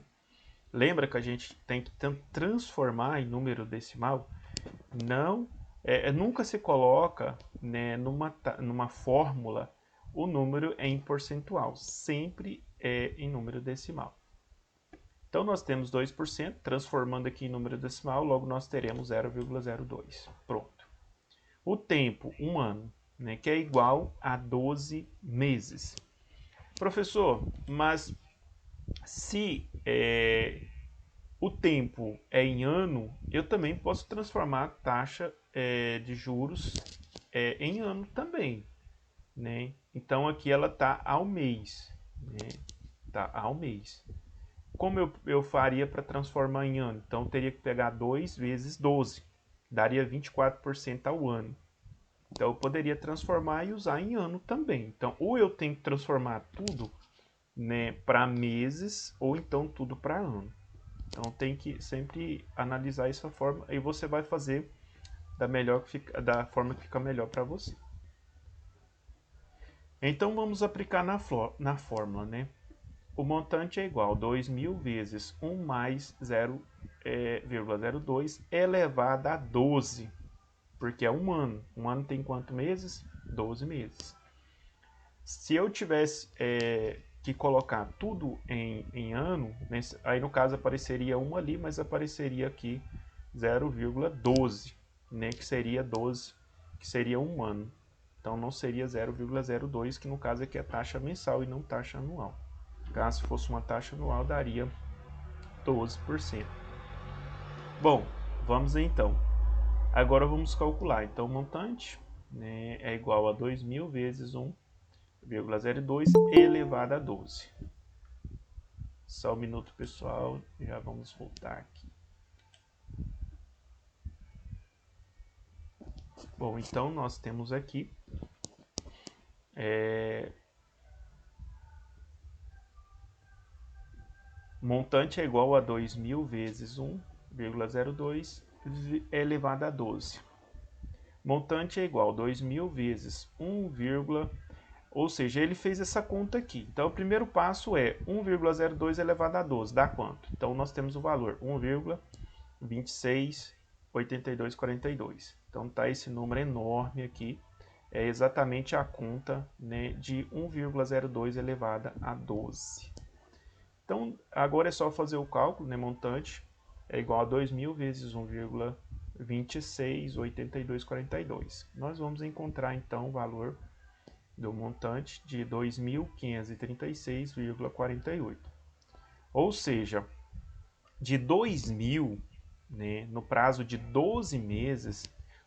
Lembra que a gente tem que transformar em número decimal? Não, nunca se coloca, né, numa fórmula o número em percentual, sempre é em número decimal. Então nós temos 2%, transformando aqui em número decimal, logo nós teremos 0,02. Pronto. O tempo, 1 ano, né, que é igual a 12 meses. Professor, mas se o tempo é em ano, eu também posso transformar a taxa de juros em ano também, né? Então aqui ela está ao mês, né? Tá ao mês. Como eu faria para transformar em ano? Então eu teria que pegar 2 vezes 12, daria 24% ao ano. Então eu poderia transformar e usar em ano também. Então ou eu tenho que transformar tudo, né, para meses, ou então tudo para ano. Então tem que sempre analisar essa forma e você vai fazer da forma que fica melhor para você. Então vamos aplicar na fórmula, né? O montante é igual a 2.000 vezes 1 mais 0,02 elevado a 12, porque é um ano. Um ano tem quantos meses? 12 meses. Se eu tivesse que colocar tudo em ano, né, aí no caso apareceria 1 ali, mas apareceria aqui 0,12, né, que seria 12, que seria um ano. Então não seria 0,02, que no caso aqui é taxa mensal e não taxa anual. Caso fosse uma taxa anual, daria 12%. Bom, vamos então. Agora vamos calcular. Então o montante, né, é igual a 2.000 vezes 1,02 elevado a 12. Só um minuto, pessoal, já vamos voltar aqui. Bom, então nós temos aqui montante é igual a 2.000 vezes 1,02 elevado a 12. Montante é igual a 2.000 vezes 1, ou seja, ele fez essa conta aqui. Então o primeiro passo é 1,02 elevado a 12, dá quanto? Então nós temos o valor 1,02 26.8242. Então tá esse número enorme aqui. É exatamente a conta, né, de 1,02 elevada a 12. Então agora é só fazer o cálculo, né, montante é igual a 2.000 vezes 1,268242. Nós vamos encontrar então o valor do montante de 2.536,48. Ou seja, de 2.000, né, no prazo de 12 meses,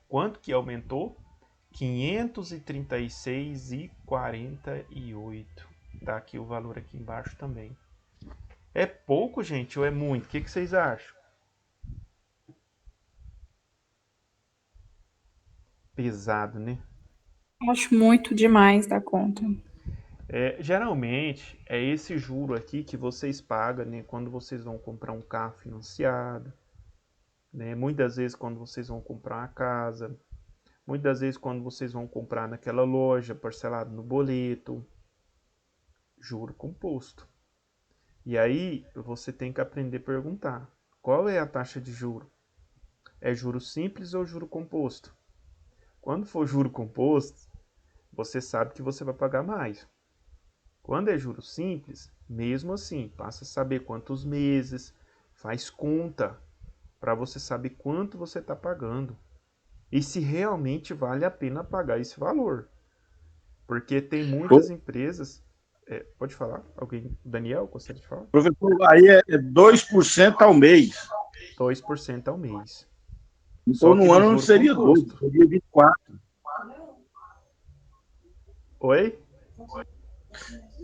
quanto que aumentou? 536,48. Tá aqui o valor aqui embaixo também. É pouco, gente, ou é muito? O que vocês acham? Pesado, né? Acho muito demais da conta. Geralmente é esse juro aqui que vocês pagam, né, quando vocês vão comprar um carro financiado, né, muitas vezes quando vocês vão comprar uma casa, muitas vezes quando vocês vão comprar naquela loja parcelado no boleto, juro composto. E aí você tem que aprender a perguntar: qual é a taxa de juro? É juro simples ou juro composto? Quando for juro composto, você sabe que você vai pagar mais. Quando é juro simples, mesmo assim, passa a saber quantos meses, faz conta para você saber quanto você está pagando e se realmente vale a pena pagar esse valor. Porque tem muitas empresas. Pode falar? Alguém? Daniel, gostaria de falar? Professor, aí é 2% ao mês. 2% ao mês. Então, Só que no no ano não juro seria 12, composto. seria 24. Oi?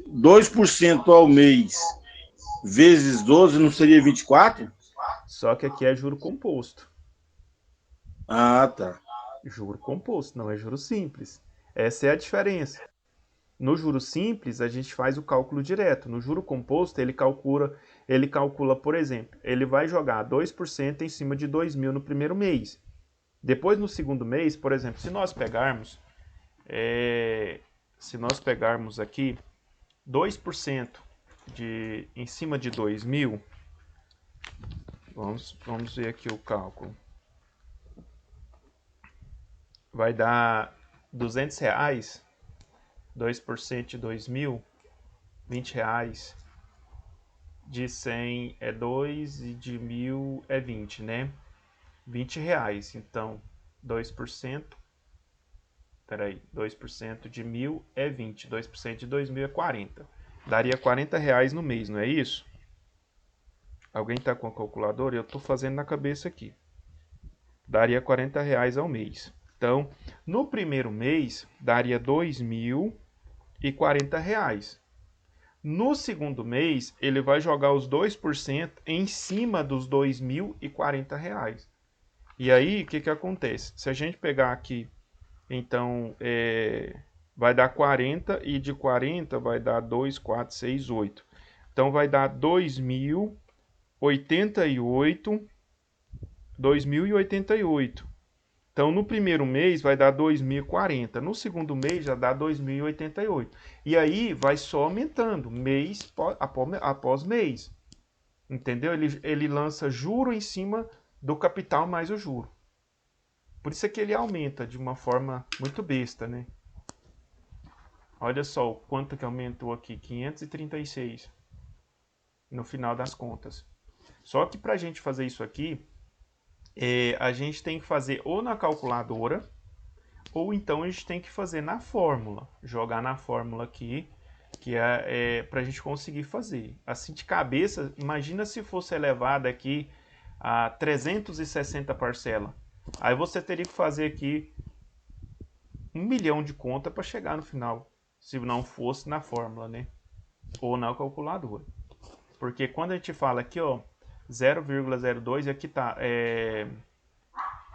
2% ao mês vezes 12 não seria 24? Só que aqui é juro composto. Ah, tá. Juro composto, não é juro simples. Essa é a diferença. No juro simples, a gente faz o cálculo direto. No juro composto, ele calcula, por exemplo, ele vai jogar 2% em cima de 2.000 no primeiro mês. Depois, no segundo mês, por exemplo, se nós pegarmos aqui 2% em cima de 2.000, vamos ver aqui o cálculo. Vai dar R$200, 2% de 2.000, R$20. De 100 é 2 e de 1.000 é 20, né? R$20. Então, 2%. Peraí, 2% de 1.000 é 20. 2% de 2.000 é 40. Daria R$40 no mês, não é isso? Alguém tá com a calculadora? Eu tô fazendo na cabeça aqui. Daria R$40 ao mês. Então, no primeiro mês, daria R$2.040. No segundo mês, ele vai jogar os 2% em cima dos R$2.040. E aí, o que acontece? Se a gente pegar aqui, então, vai dar 40 e de 40 vai dar 2, 4, 6, 8. Então, vai dar 2.088. 2.088. Então, no primeiro mês vai dar 2.040. No segundo mês já dá 2.088. E aí vai só aumentando, mês após mês. Entendeu? Ele lança juro em cima do capital mais o juro. Por isso é que ele aumenta de uma forma muito besta, né? Olha só o quanto que aumentou aqui, 536 no final das contas. Só que para a gente fazer isso aqui, a gente tem que fazer ou na calculadora, ou então a gente tem que fazer na fórmula, jogar na fórmula aqui, que é para a gente conseguir fazer. Assim de cabeça, imagina se fosse elevado aqui a 360 parcelas. Aí você teria que fazer aqui 1 milhão de conta para chegar no final, se não fosse na fórmula, né? Ou na calculadora. Porque quando a gente fala aqui, ó, 0,02, aqui tá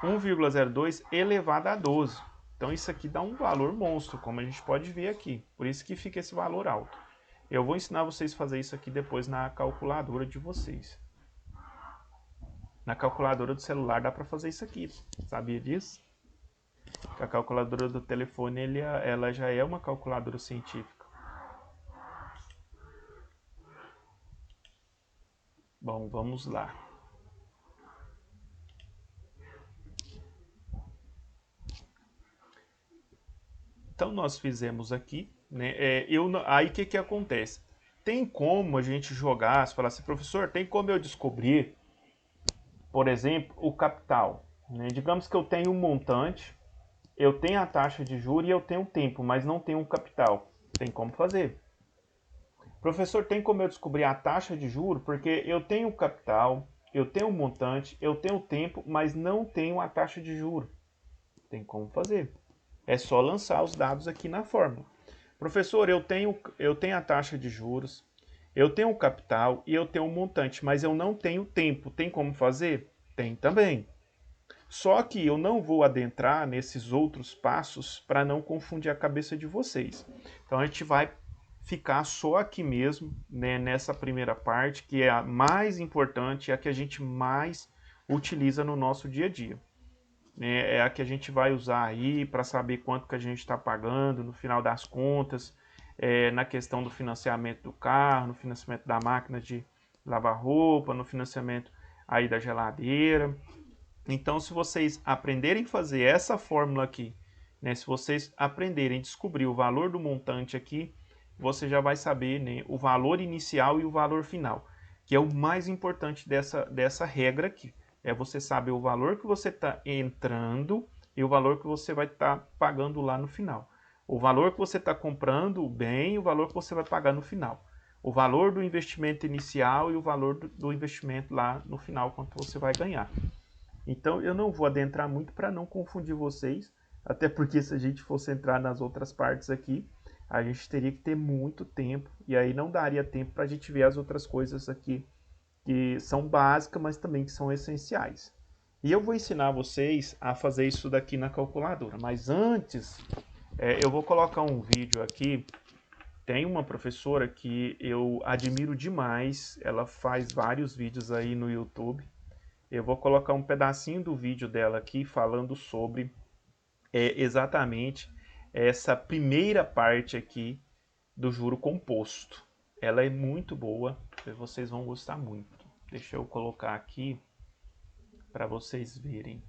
1,02 elevado a 12. Então isso aqui dá um valor monstro, como a gente pode ver aqui. Por isso que fica esse valor alto. Eu vou ensinar vocês a fazer isso aqui depois na calculadora de vocês. Na calculadora do celular dá para fazer isso aqui. Sabia disso? Que a calculadora do telefone ela já é uma calculadora científica. Bom, vamos lá. Então, nós fizemos aqui, né? Aí, o que acontece? Tem como a gente jogar, se falar assim, professor, tem como eu descobrir, por exemplo, o capital, né? Digamos que eu tenho um montante, eu tenho a taxa de juros e eu tenho o tempo, mas não tenho um capital. Tem como fazer. Professor, tem como eu descobrir a taxa de juros? Porque eu tenho o capital, eu tenho o montante, eu tenho o tempo, mas não tenho a taxa de juros. Tem como fazer. É só lançar os dados aqui na fórmula. Professor, eu tenho a taxa de juros, eu tenho o capital e eu tenho o montante, mas eu não tenho tempo. Tem como fazer? Tem também. Só que eu não vou adentrar nesses outros passos para não confundir a cabeça de vocês. Então a gente vai ficar só aqui mesmo, né, nessa primeira parte, que é a mais importante, é a que a gente mais utiliza no nosso dia a dia. É a que a gente vai usar aí para saber quanto que a gente está pagando no final das contas, na questão do financiamento do carro, no financiamento da máquina de lavar roupa, no financiamento aí da geladeira. Então, se vocês aprenderem a fazer essa fórmula aqui, né, se vocês aprenderem a descobrir o valor do montante aqui, você já vai saber, né, o valor inicial e o valor final, que é o mais importante dessa regra aqui. É você saber o valor que você está entrando e o valor que você vai estar pagando lá no final. O valor que você está comprando o bem e o valor que você vai pagar no final. O valor do investimento inicial e o valor do investimento lá no final, quanto você vai ganhar. Então eu não vou adentrar muito para não confundir vocês, até porque se a gente fosse entrar nas outras partes aqui, a gente teria que ter muito tempo e aí não daria tempo para a gente ver as outras coisas aqui que são básicas, mas também que são essenciais. E eu vou ensinar vocês a fazer isso daqui na calculadora, mas antes eu vou colocar um vídeo aqui. Tem uma professora que eu admiro demais, ela faz vários vídeos aí no YouTube. Eu vou colocar um pedacinho do vídeo dela aqui falando sobre exatamente essa primeira parte aqui do juro composto. Ela é muito boa, vocês vão gostar muito. Deixa eu colocar aqui para vocês verem.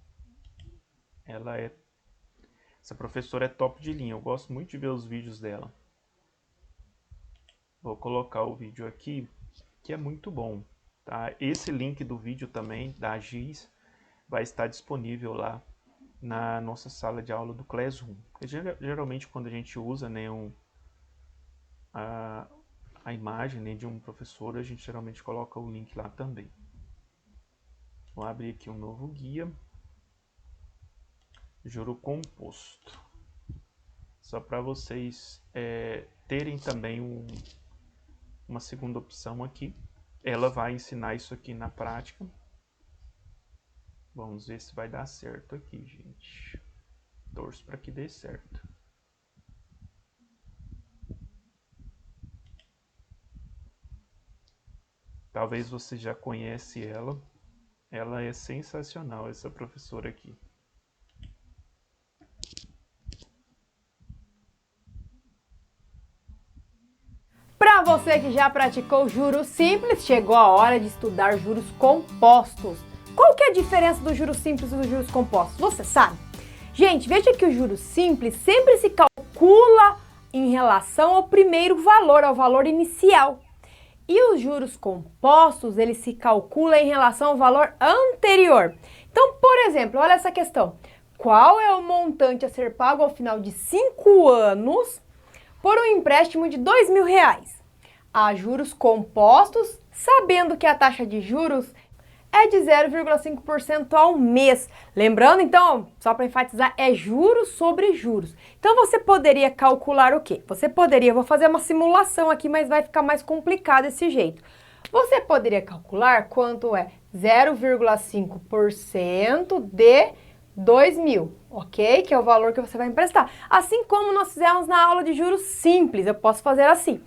Essa professora é top de linha, eu gosto muito de ver os vídeos dela. Vou colocar o vídeo aqui, que é muito bom. Tá? Esse link do vídeo também, da Giz, vai estar disponível lá na nossa sala de aula do Classroom. Geralmente quando a gente usa, né, a imagem, né, de um professor, a gente geralmente coloca o link lá também. Vou abrir aqui um novo guia. Juro composto. Só para vocês terem também uma segunda opção aqui. Ela vai ensinar isso aqui na prática. Vamos ver se vai dar certo aqui, gente. Torço para que dê certo. Talvez você já conhece ela. Ela é sensacional, essa professora aqui. Para você que já praticou juros simples, chegou a hora de estudar juros compostos. Qual que é a diferença do juros simples e dos juros compostos? Você sabe? Gente, veja que o juros simples sempre se calcula em relação ao primeiro valor, ao valor inicial. E os juros compostos, eles se calculam em relação ao valor anterior. Então, por exemplo, olha essa questão. Qual é o montante a ser pago ao final de 5 anos por um empréstimo de R$2.000? A juros compostos, sabendo que a taxa de juros é de 0,5% ao mês. Lembrando, então, só para enfatizar, é juros sobre juros. Então, você poderia calcular o quê? Vou fazer uma simulação aqui, mas vai ficar mais complicado desse jeito. Você poderia calcular quanto é 0,5% de 2.000, ok? Que é o valor que você vai emprestar. Assim como nós fizemos na aula de juros simples, eu posso fazer assim.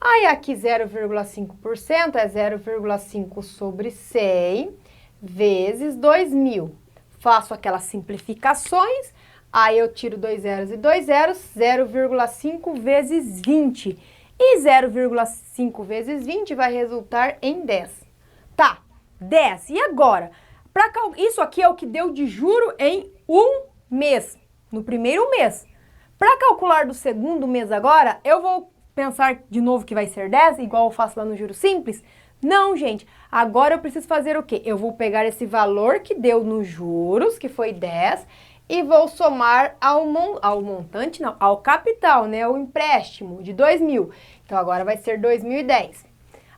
Aí aqui 0,5% é 0,5 sobre 100 vezes 2.000. Faço aquelas simplificações, aí eu tiro 2 zeros e 2 zeros, 0,5 vezes 20. E 0,5 vezes 20 vai resultar em 10. Tá, 10. E agora? Isso aqui é o que deu de juro em um mês, no primeiro mês. Para calcular do segundo mês agora, eu vou pensar de novo que vai ser 10, igual eu faço lá no Juros Simples? Não, gente. Agora eu preciso fazer o quê? Eu vou pegar esse valor que deu nos juros, que foi 10, e vou somar ao montante, não, ao capital, né? O empréstimo de 2.000. Então, agora vai ser 2010.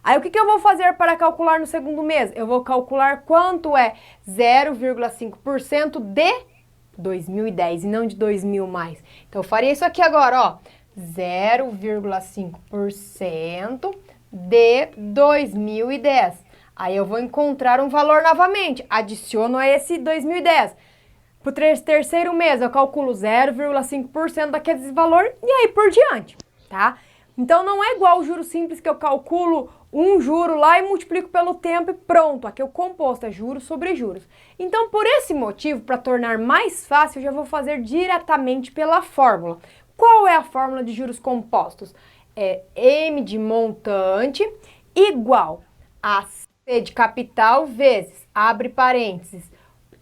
Aí, o que eu vou fazer para calcular no segundo mês? Eu vou calcular quanto é 0,5% de 2010 e não de 2.000 mais. Então, eu faria isso aqui agora, ó. 0,5% de 2010. Aí, eu vou encontrar um valor novamente. Adiciono a esse 2010. Para o terceiro mês, eu calculo 0,5% daquele valor e aí por diante, tá? Então, não é igual o juro simples que eu calculo um juro lá e multiplico pelo tempo e pronto. Aqui o composto é juros sobre juros. Então, por esse motivo, para tornar mais fácil, eu já vou fazer diretamente pela fórmula. Qual é a fórmula de juros compostos? É M de montante igual a C de capital vezes, abre parênteses,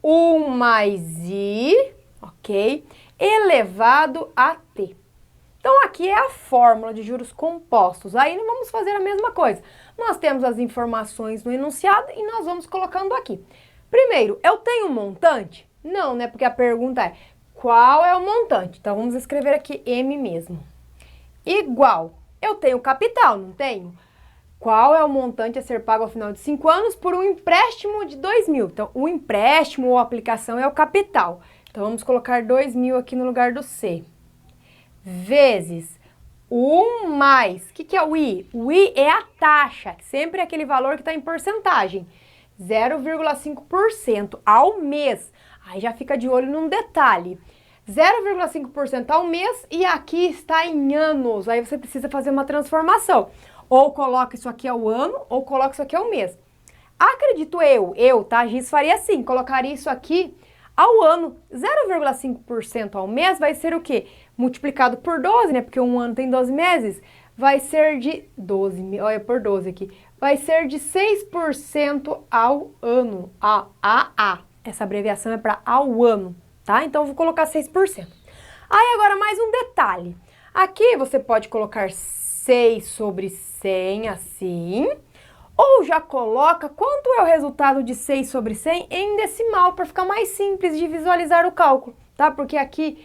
1 mais I, ok? Elevado a T. Então, aqui é a fórmula de juros compostos. Aí, não vamos fazer a mesma coisa. Nós temos as informações no enunciado e nós vamos colocando aqui. Primeiro, eu tenho um montante? Não, né? Porque a pergunta é, qual é o montante? Então, vamos escrever aqui M mesmo. Igual, eu tenho capital, não tenho? Qual é o montante a ser pago ao final de 5 anos por um empréstimo de 2.000? Então, o empréstimo ou aplicação é o capital. Então, vamos colocar 2.000 aqui no lugar do C. Vezes 1 mais, o que é o I? O I é a taxa, sempre é aquele valor que está em porcentagem. 0,5% ao mês. Aí já fica de olho num detalhe. 0,5% ao mês e aqui está em anos. Aí você precisa fazer uma transformação. Ou coloca isso aqui ao ano, ou coloca isso aqui ao mês. Acredito tá? A Giz faria assim, colocaria isso aqui ao ano. 0,5% ao mês vai ser o quê? Multiplicado por 12, né? Porque um ano tem 12 meses. Vai ser de 12, olha, por 12 aqui. Vai ser de 6% ao ano. Essa abreviação é para ao ano, tá? Então, eu vou colocar 6%. Aí, agora, mais um detalhe. Aqui, você pode colocar 6 sobre 100, assim, ou já coloca quanto é o resultado de 6 sobre 100 em decimal, para ficar mais simples de visualizar o cálculo, tá? Porque aqui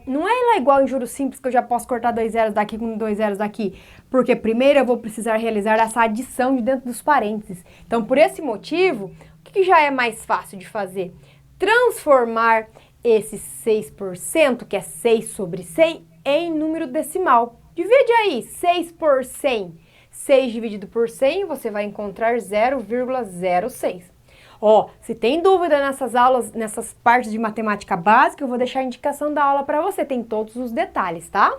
não é lá igual em juros simples que eu já posso cortar 2 zeros daqui com 2 zeros daqui, porque primeiro eu vou precisar realizar essa adição de dentro dos parênteses. Então, por esse motivo, o que já é mais fácil de fazer? Transformar esse 6%, que é 6 sobre 100, em número decimal. Divide aí 6 por 100. 6 dividido por 100, você vai encontrar 0,06. Ó, se tem dúvida nessas aulas, nessas partes de matemática básica, eu vou deixar a indicação da aula para você. Tem todos os detalhes, tá?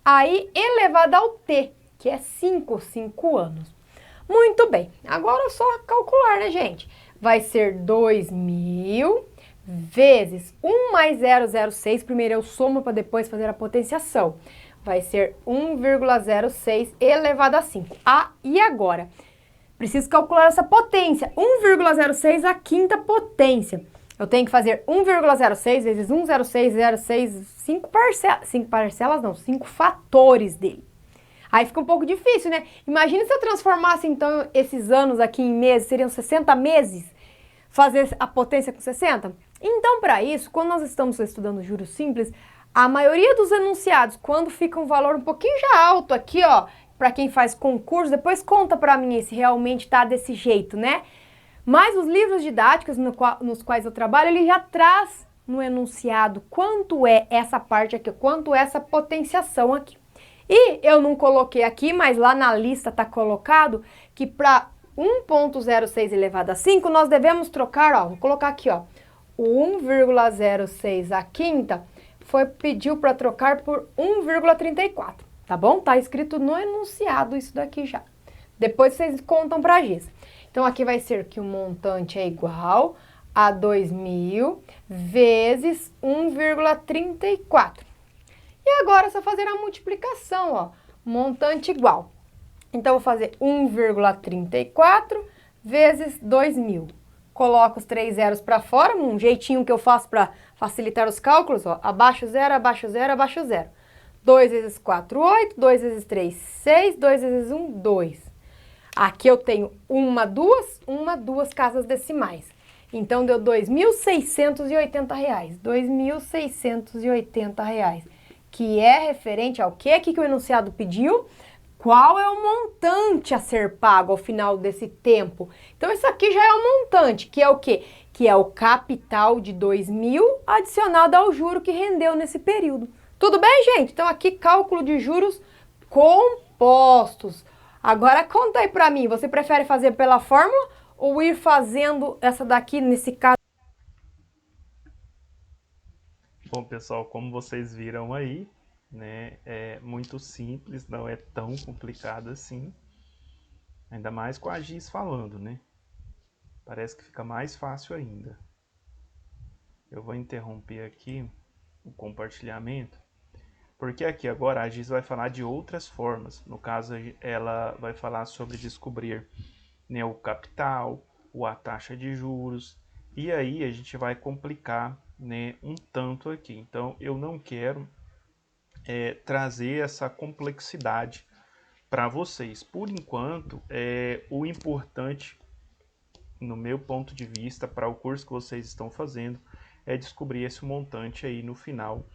Aí, elevado ao T, que é 5 anos. Muito bem. Agora é só calcular, né, gente? Vai ser 2.000 vezes 1 mais 0,06. Primeiro eu somo para depois fazer a potenciação. Vai ser 1,06 elevado a 5. E agora? Preciso calcular essa potência. 1,06 a quinta potência. Eu tenho que fazer 1,06 vezes 1,0606, 5 parcelas. 5 parcelas não, 5 fatores dele. Aí fica um pouco difícil, né? Imagina se eu transformasse, então, esses anos aqui em meses, seriam 60 meses, fazer a potência com 60? Então, para isso, quando nós estamos estudando juros simples, a maioria dos enunciados, quando fica um valor um pouquinho já alto aqui, ó, para quem faz concurso, depois conta para mim se realmente tá desse jeito, né? Mas os livros didáticos nos quais eu trabalho, ele já traz no enunciado quanto é essa parte aqui, quanto é essa potenciação aqui. E eu não coloquei aqui, mas lá na lista tá colocado que para 1,06 elevado a 5, nós devemos trocar, ó, vou colocar aqui, ó, o 1,06 a quinta pediu para trocar por 1,34, tá bom? Tá escrito no enunciado isso daqui já. Depois vocês contam pra Giz. Então, aqui vai ser que o montante é igual a 2.000 vezes 1,34. E agora é só fazer a multiplicação, ó. Montante igual. Então, eu vou fazer 1,34 vezes 2.000. coloco os 3 zeros para fora, um jeitinho que eu faço para facilitar os cálculos, ó, abaixo 0, abaixo 0, abaixo 0. 2 vezes 4, 8, 2 vezes 3, 6, 2 vezes 1, 2. Aqui eu tenho duas casas decimais. Então deu R$ 2.680. R$ 2.680. Que é referente ao que aqui que o enunciado pediu? Qual é o montante a ser pago ao final desse tempo? Então, isso aqui já é o montante, que é o quê? Que é o capital de 2.000 adicionado ao juro que rendeu nesse período. Tudo bem, gente? Então, aqui, cálculo de juros compostos. Agora, conta aí pra mim, você prefere fazer pela fórmula ou ir fazendo essa daqui, nesse caso? Bom, pessoal, como vocês viram aí, né, é muito simples, não é tão complicado assim. Ainda mais com a Giz falando, né? Parece que fica mais fácil ainda. Eu vou interromper aqui o compartilhamento, porque aqui agora a Giz vai falar de outras formas. No caso, ela vai falar sobre descobrir, né, o capital, a taxa de juros, e aí a gente vai complicar, né, um tanto aqui. Então, eu não quero trazer essa complexidade para vocês. Por enquanto, o importante, no meu ponto de vista, para o curso que vocês estão fazendo, é descobrir esse montante aí no final,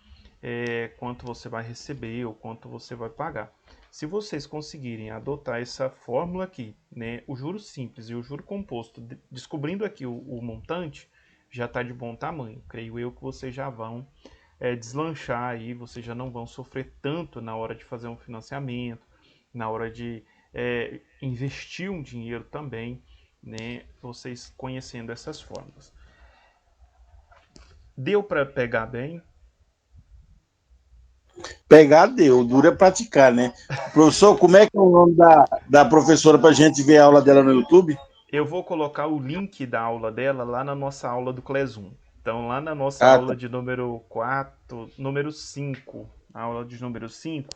quanto você vai receber ou quanto você vai pagar. Se vocês conseguirem adotar essa fórmula aqui, né, o juro simples e o juro composto, descobrindo aqui o montante, já está de bom tamanho. Creio eu que vocês já vão deslanchar aí, vocês já não vão sofrer tanto na hora de fazer um financiamento, na hora de investir um dinheiro também, né, vocês conhecendo essas fórmulas. Deu para pegar bem? Pegar deu, duro é praticar, né? Professor, como é que é o nome da professora para a gente ver a aula dela no YouTube? Eu vou colocar o link da aula dela lá na nossa aula do Class 1. Então, lá na nossa Ah, aula tá. de número 4, número 5, a aula de número 5,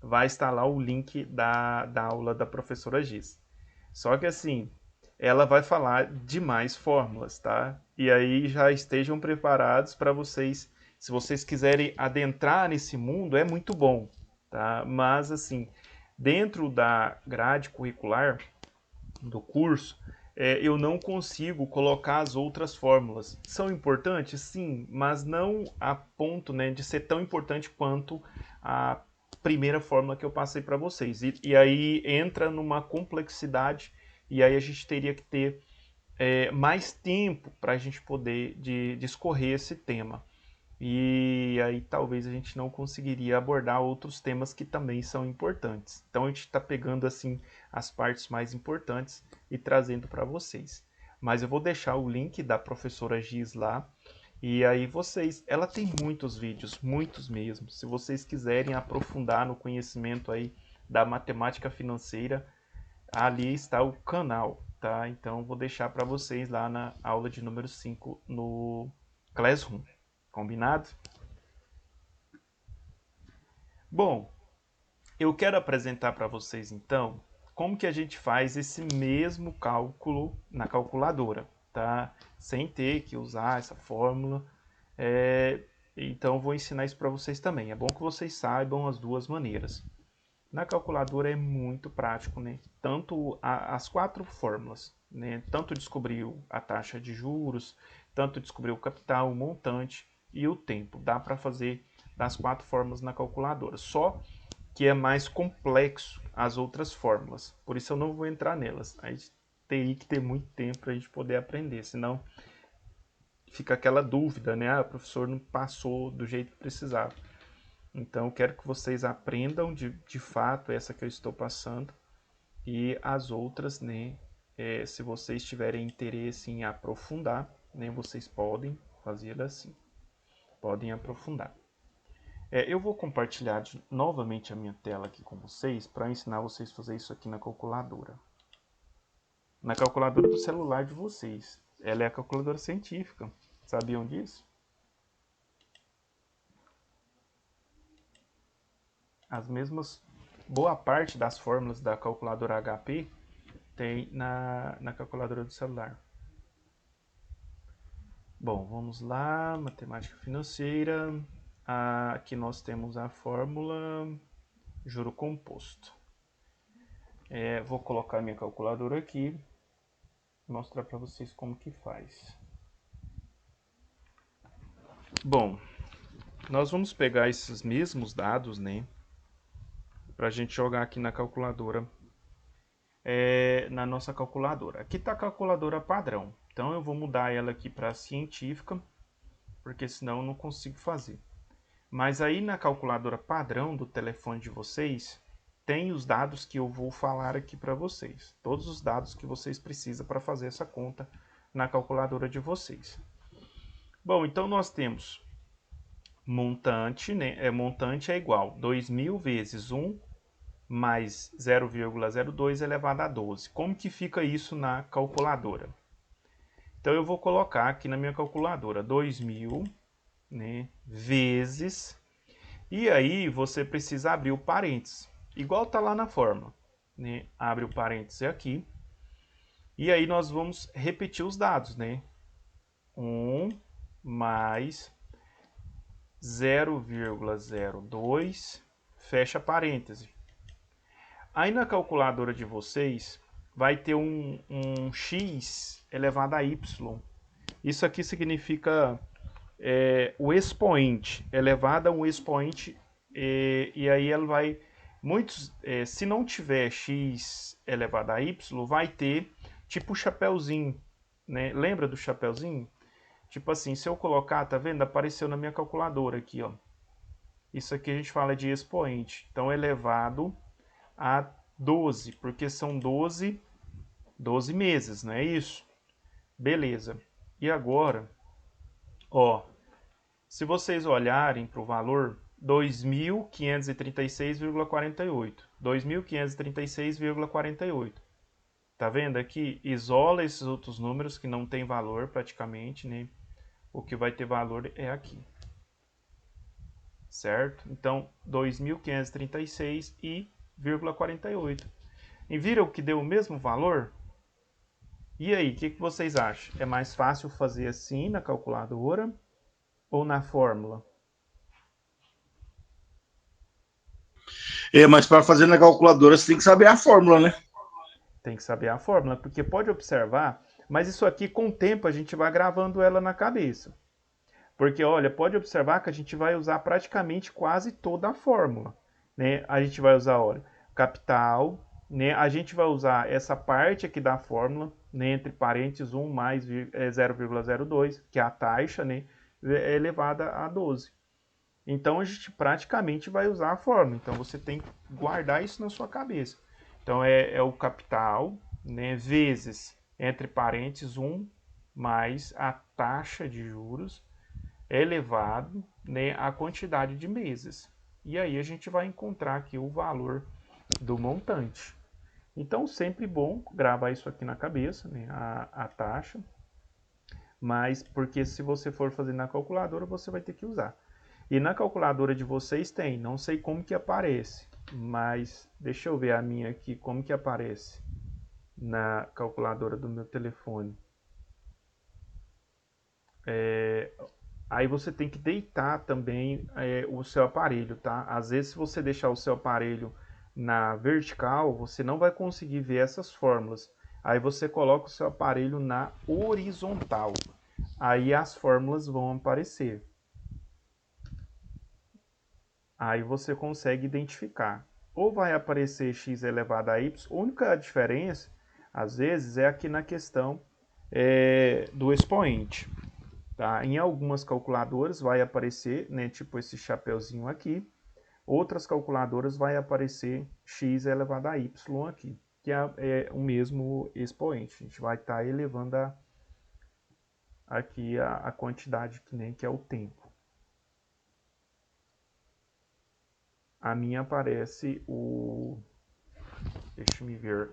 vai estar lá o link da aula da professora Giz. Só que assim, ela vai falar de mais fórmulas, tá? E aí já estejam preparados para vocês, se vocês quiserem adentrar nesse mundo, é muito bom, tá? Mas assim, dentro da grade curricular do curso, eu não consigo colocar as outras fórmulas. São importantes? Sim, mas não a ponto, né, de ser tão importante quanto a primeira fórmula que eu passei para vocês. E aí entra numa complexidade, e aí a gente teria que ter mais tempo para a gente poder discorrer esse tema. E aí talvez a gente não conseguiria abordar outros temas que também são importantes. Então a gente está pegando assim as partes mais importantes e trazendo para vocês. Mas eu vou deixar o link da professora Giz lá. E aí ela tem muitos vídeos, muitos mesmo. Se vocês quiserem aprofundar no conhecimento aí da matemática financeira, ali está o canal, tá? Então vou deixar para vocês lá na aula de número 5 no Classroom. Combinado? Bom, eu quero apresentar para vocês então como que a gente faz esse mesmo cálculo na calculadora, tá? Sem ter que usar essa fórmula. Então vou ensinar isso para vocês também. É bom que vocês saibam as duas maneiras. Na calculadora é muito prático, né? Tanto as 4 fórmulas, né? Tanto descobrir a taxa de juros, tanto descobrir o capital, o montante e o tempo. Dá para fazer das 4 fórmulas na calculadora. Só que é mais complexo as outras fórmulas. Por isso eu não vou entrar nelas. A gente teria que ter muito tempo para a gente poder aprender. Senão fica aquela dúvida, né? O professor não passou do jeito que precisava. Então eu quero que vocês aprendam de fato essa que eu estou passando. E as outras, né? Se vocês tiverem interesse em aprofundar, né, vocês podem fazer assim. Podem aprofundar. Eu vou compartilhar novamente a minha tela aqui com vocês para ensinar vocês a fazer isso aqui na calculadora. Na calculadora do celular de vocês. Ela é a calculadora científica. Sabiam disso? As mesmas, boa parte das fórmulas da calculadora HP tem na calculadora do celular. Bom, vamos lá, matemática financeira. Aqui nós temos a fórmula juro composto. Vou colocar minha calculadora aqui e mostrar para vocês como que faz. Bom, nós vamos pegar esses mesmos dados, né, para a gente jogar aqui na calculadora, na nossa calculadora. Aqui está a calculadora padrão, então eu vou mudar ela aqui para científica, porque senão eu não consigo fazer. Mas aí na calculadora padrão do telefone de vocês, tem os dados que eu vou falar aqui para vocês. Todos os dados que vocês precisam para fazer essa conta na calculadora de vocês. Bom, então nós temos montante, né? Montante é igual 2.000 vezes 1 mais 0,02 elevado a 12. Como que fica isso na calculadora? Então eu vou colocar aqui na minha calculadora 2.000, né, vezes, e aí você precisa abrir o parênteses, igual tá lá na fórmula, né? Abre o parênteses aqui, e aí nós vamos repetir os dados, né? 1 mais 0,02, fecha parêntese. Aí na calculadora de vocês vai ter um x elevado a y. Isso aqui significa o expoente, elevado a um expoente, e aí ela vai, se não tiver x elevado a y, vai ter tipo o chapeuzinho, né? Lembra do chapeuzinho? Tipo assim, se eu colocar, tá vendo? Apareceu na minha calculadora aqui, ó. Isso aqui a gente fala de expoente. Então, elevado a 12, porque são 12 meses, não é isso? Beleza. E agora, ó, se vocês olharem para o valor 2.536,48. 2.536,48. Tá vendo aqui? Isola esses outros números que não tem valor praticamente, né? O que vai ter valor é aqui. Certo? Então, 2.536,48. E viram que deu o mesmo valor? E aí, o que vocês acham? É mais fácil fazer assim na calculadora ou na fórmula? Mas para fazer na calculadora você tem que saber a fórmula, né? Tem que saber a fórmula, porque pode observar, mas isso aqui com o tempo a gente vai gravando ela na cabeça. Porque, olha, pode observar que a gente vai usar praticamente quase toda a fórmula, né? A gente vai usar, olha, capital, né? A gente vai usar essa parte aqui da fórmula, né? Entre parênteses 1 mais 0,02, que é a taxa, né? Elevada a 12. Então, a gente praticamente vai usar a fórmula. Então, você tem que guardar isso na sua cabeça. Então, é o capital, né, vezes, entre parênteses, 1 mais a taxa de juros elevado, né, a quantidade de meses. E aí a gente vai encontrar aqui o valor do montante. Então, sempre bom gravar isso aqui na cabeça, né, a taxa. Mas, porque se você for fazer na calculadora, você vai ter que usar. E na calculadora de vocês tem, não sei como que aparece, mas deixa eu ver a minha aqui, como que aparece na calculadora do meu telefone. Aí você tem que deitar também o seu aparelho, tá? Às vezes, se você deixar o seu aparelho na vertical, você não vai conseguir ver essas fórmulas. Aí você coloca o seu aparelho na horizontal. Aí as fórmulas vão aparecer. Aí você consegue identificar. Ou vai aparecer x elevado a y. A única diferença, às vezes, é aqui na questão do expoente. Tá? Em algumas calculadoras vai aparecer, né, tipo esse chapeuzinho aqui. Outras calculadoras vai aparecer x elevado a y aqui, que é o mesmo expoente. A gente vai estar elevando aqui a quantidade que é o tempo. A minha aparece deixa eu ver.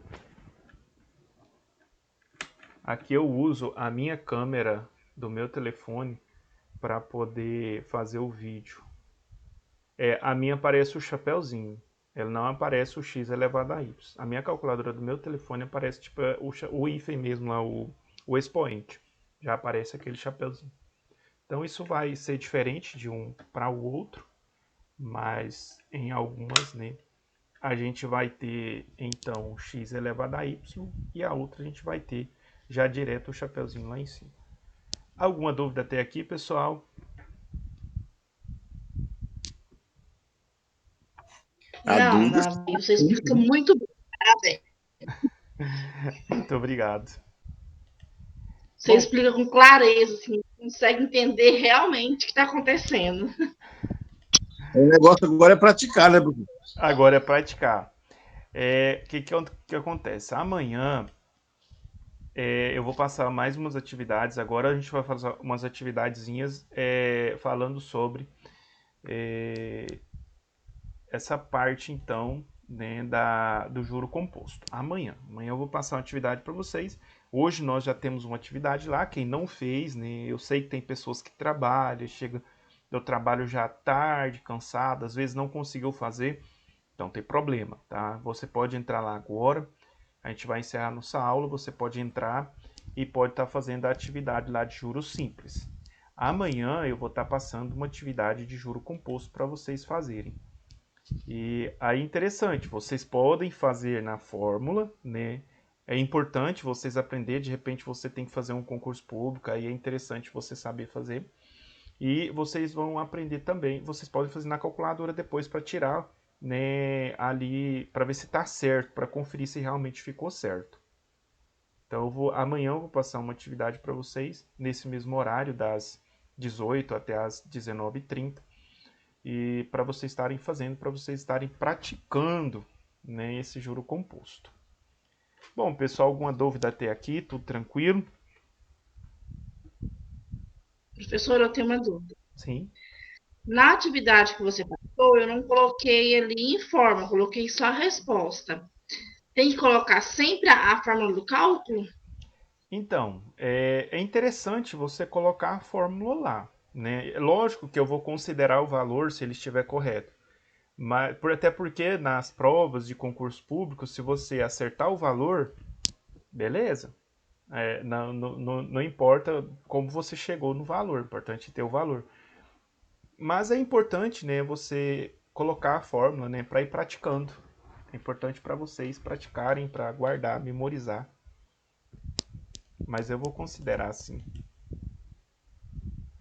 Aqui eu uso a minha câmera do meu telefone para poder fazer o vídeo. A minha aparece o chapeuzinho. Ela não aparece o x elevado a y. A minha calculadora do meu telefone aparece tipo o hífen mesmo lá, o expoente. Já aparece aquele chapeuzinho. Então isso vai ser diferente de um para o outro, mas em algumas, né, a gente vai ter então x elevado a y e a outra a gente vai ter já direto o chapeuzinho lá em cima. Alguma dúvida até aqui, pessoal? A Não, dúvida. não, você explica muito bem. Parabéns. Muito obrigado. Você Bom, explica com clareza, assim, consegue entender realmente o que está acontecendo. O negócio agora é praticar, né, professor? agora é praticar. Que acontece? Amanhã eu vou passar mais umas atividades. Agora a gente vai fazer umas atividadezinhas falando sobre essa parte, então, né, do juro composto. Amanhã eu vou passar uma atividade para vocês. Hoje nós já temos uma atividade lá. Quem não fez, né, eu sei que tem pessoas que trabalham, chega do trabalho já tarde, cansado, às vezes não conseguiu fazer. Então tem problema, tá? Você pode entrar lá agora. A gente vai encerrar nossa aula. Você pode entrar e pode estar fazendo a atividade lá de juros simples. Amanhã eu vou estar passando uma atividade de juro composto para vocês fazerem. E aí interessante, vocês podem fazer na fórmula, né? É importante vocês aprenderem, de repente você tem que fazer um concurso público, aí é interessante você saber fazer. E vocês vão aprender também, vocês podem fazer na calculadora depois para tirar, né, ali, para ver se está certo, para conferir se realmente ficou certo. Então amanhã eu vou passar uma atividade para vocês, nesse mesmo horário, das 18 até as 19h30. E para vocês estarem fazendo, para vocês estarem praticando, né, esse juro composto. Bom, pessoal, alguma dúvida até aqui? Tudo tranquilo? Professor, eu tenho uma dúvida. Sim. Na atividade que você passou, eu não coloquei ali em forma, coloquei só a resposta. Tem que colocar sempre a fórmula do cálculo? Então, é interessante você colocar a fórmula lá, né? Lógico que eu vou considerar o valor se ele estiver correto. Mas, até porque nas provas de concurso público, se você acertar o valor, beleza. Não importa como você chegou no valor, é importante ter o valor. Mas é importante, né, você colocar a fórmula, né, para ir praticando. É importante para vocês praticarem, para guardar, memorizar. Mas eu vou considerar assim.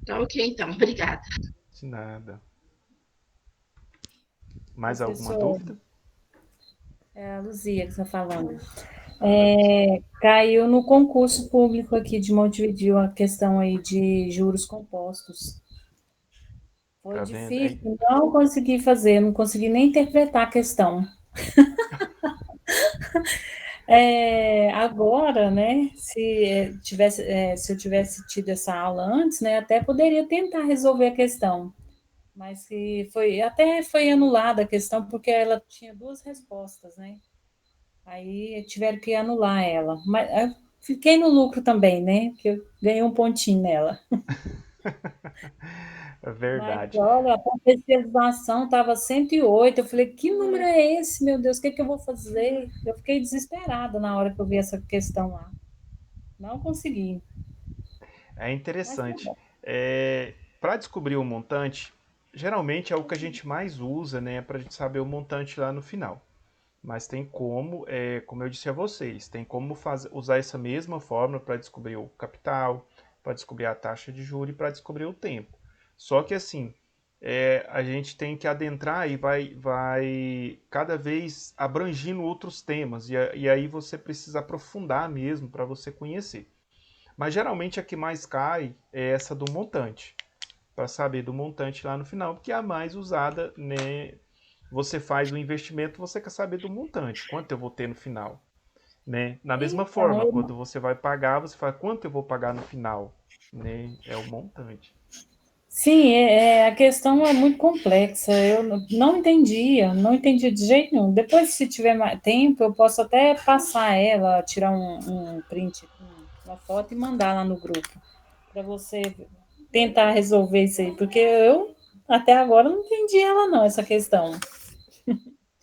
Tá ok, então. Obrigada. De nada. Mais alguma Professor, dúvida? é a Luzia que está falando. Fala, Lúcia. Caiu no concurso público aqui de Montevideo a questão aí de juros compostos. Foi Tá vendo? difícil, não consegui fazer, não consegui nem interpretar a questão. Agora, né, se eu tivesse tido essa aula antes, né, até poderia tentar resolver a questão. Mas até foi anulada a questão porque ela tinha duas respostas, né? Aí tiveram que anular ela. Mas eu fiquei no lucro também, né? Porque eu ganhei um pontinho nela. É Mas verdade. olha, a potencialização estava 108. Eu falei, que número é esse, meu Deus? O que eu vou fazer? Eu fiquei desesperada na hora que eu vi essa questão lá. Não consegui. É Mas tá interessante. bom. Para descobrir o montante, geralmente é o que a gente mais usa, né, para a gente saber o montante lá no final. Mas tem como eu disse a vocês, tem como usar essa mesma fórmula para descobrir o capital, para descobrir a taxa de juros e para descobrir o tempo. Só que assim, a gente tem que adentrar e vai cada vez abrangindo outros temas, e aí você precisa aprofundar mesmo para você conhecer. Mas geralmente a que mais cai é essa do montante, para saber do montante lá no final, porque é a mais usada, né? Você faz o investimento, você quer saber do montante, quanto eu vou ter no final, né? Na mesma Então, forma, quando você vai pagar, você fala quanto eu vou pagar no final, né? É o montante. sim, a questão é muito complexa. Eu não entendia de jeito nenhum. Depois, se tiver mais tempo, eu posso até passar ela, tirar um print, uma foto e mandar lá no grupo, para você tentar resolver isso aí, porque eu até agora não entendi ela não, essa questão.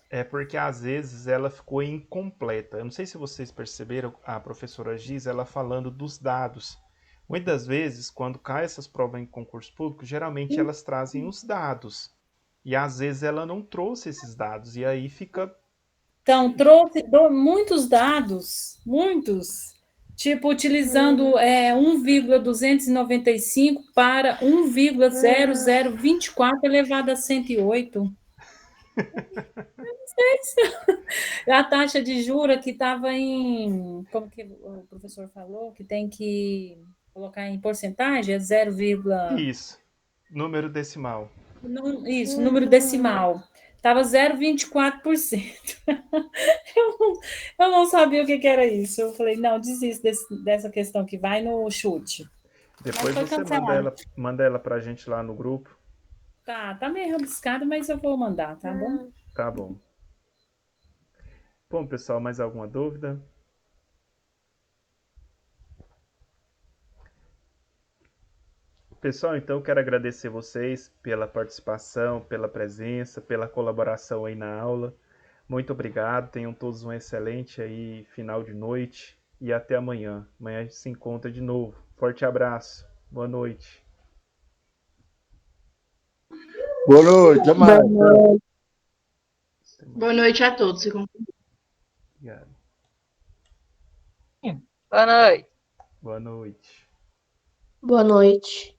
É porque às vezes ela ficou incompleta. Eu não sei se vocês perceberam a professora Giz ela falando dos dados. Muitas vezes, quando caem essas provas em concurso público, geralmente elas trazem os dados. E às vezes ela não trouxe esses dados. E aí fica. Então, trouxe muitos dados, muitos. Tipo, utilizando 1,295 para 1,0024 elevado a 108. A taxa de juros que estava em. Como que o professor falou? Que tem que colocar em porcentagem, é 0, Isso. Número decimal. isso, número decimal. Estava 0,24%. Eu não sabia o que era isso. Eu falei, não, desisto dessa questão que vai no chute. Depois foi você cancelado. manda ela pra gente lá no grupo. Tá meio rabiscado, mas eu vou mandar, tá bom? Tá bom. Bom, pessoal, mais alguma dúvida? Pessoal, então quero agradecer vocês pela participação, pela presença, pela colaboração aí na aula. Muito obrigado. Tenham todos um excelente aí final de noite e até amanhã. Amanhã a gente se encontra de novo. Forte abraço. Boa noite. Boa noite, até mais. Boa noite a todos. Obrigado. Boa noite. Boa noite. Boa noite.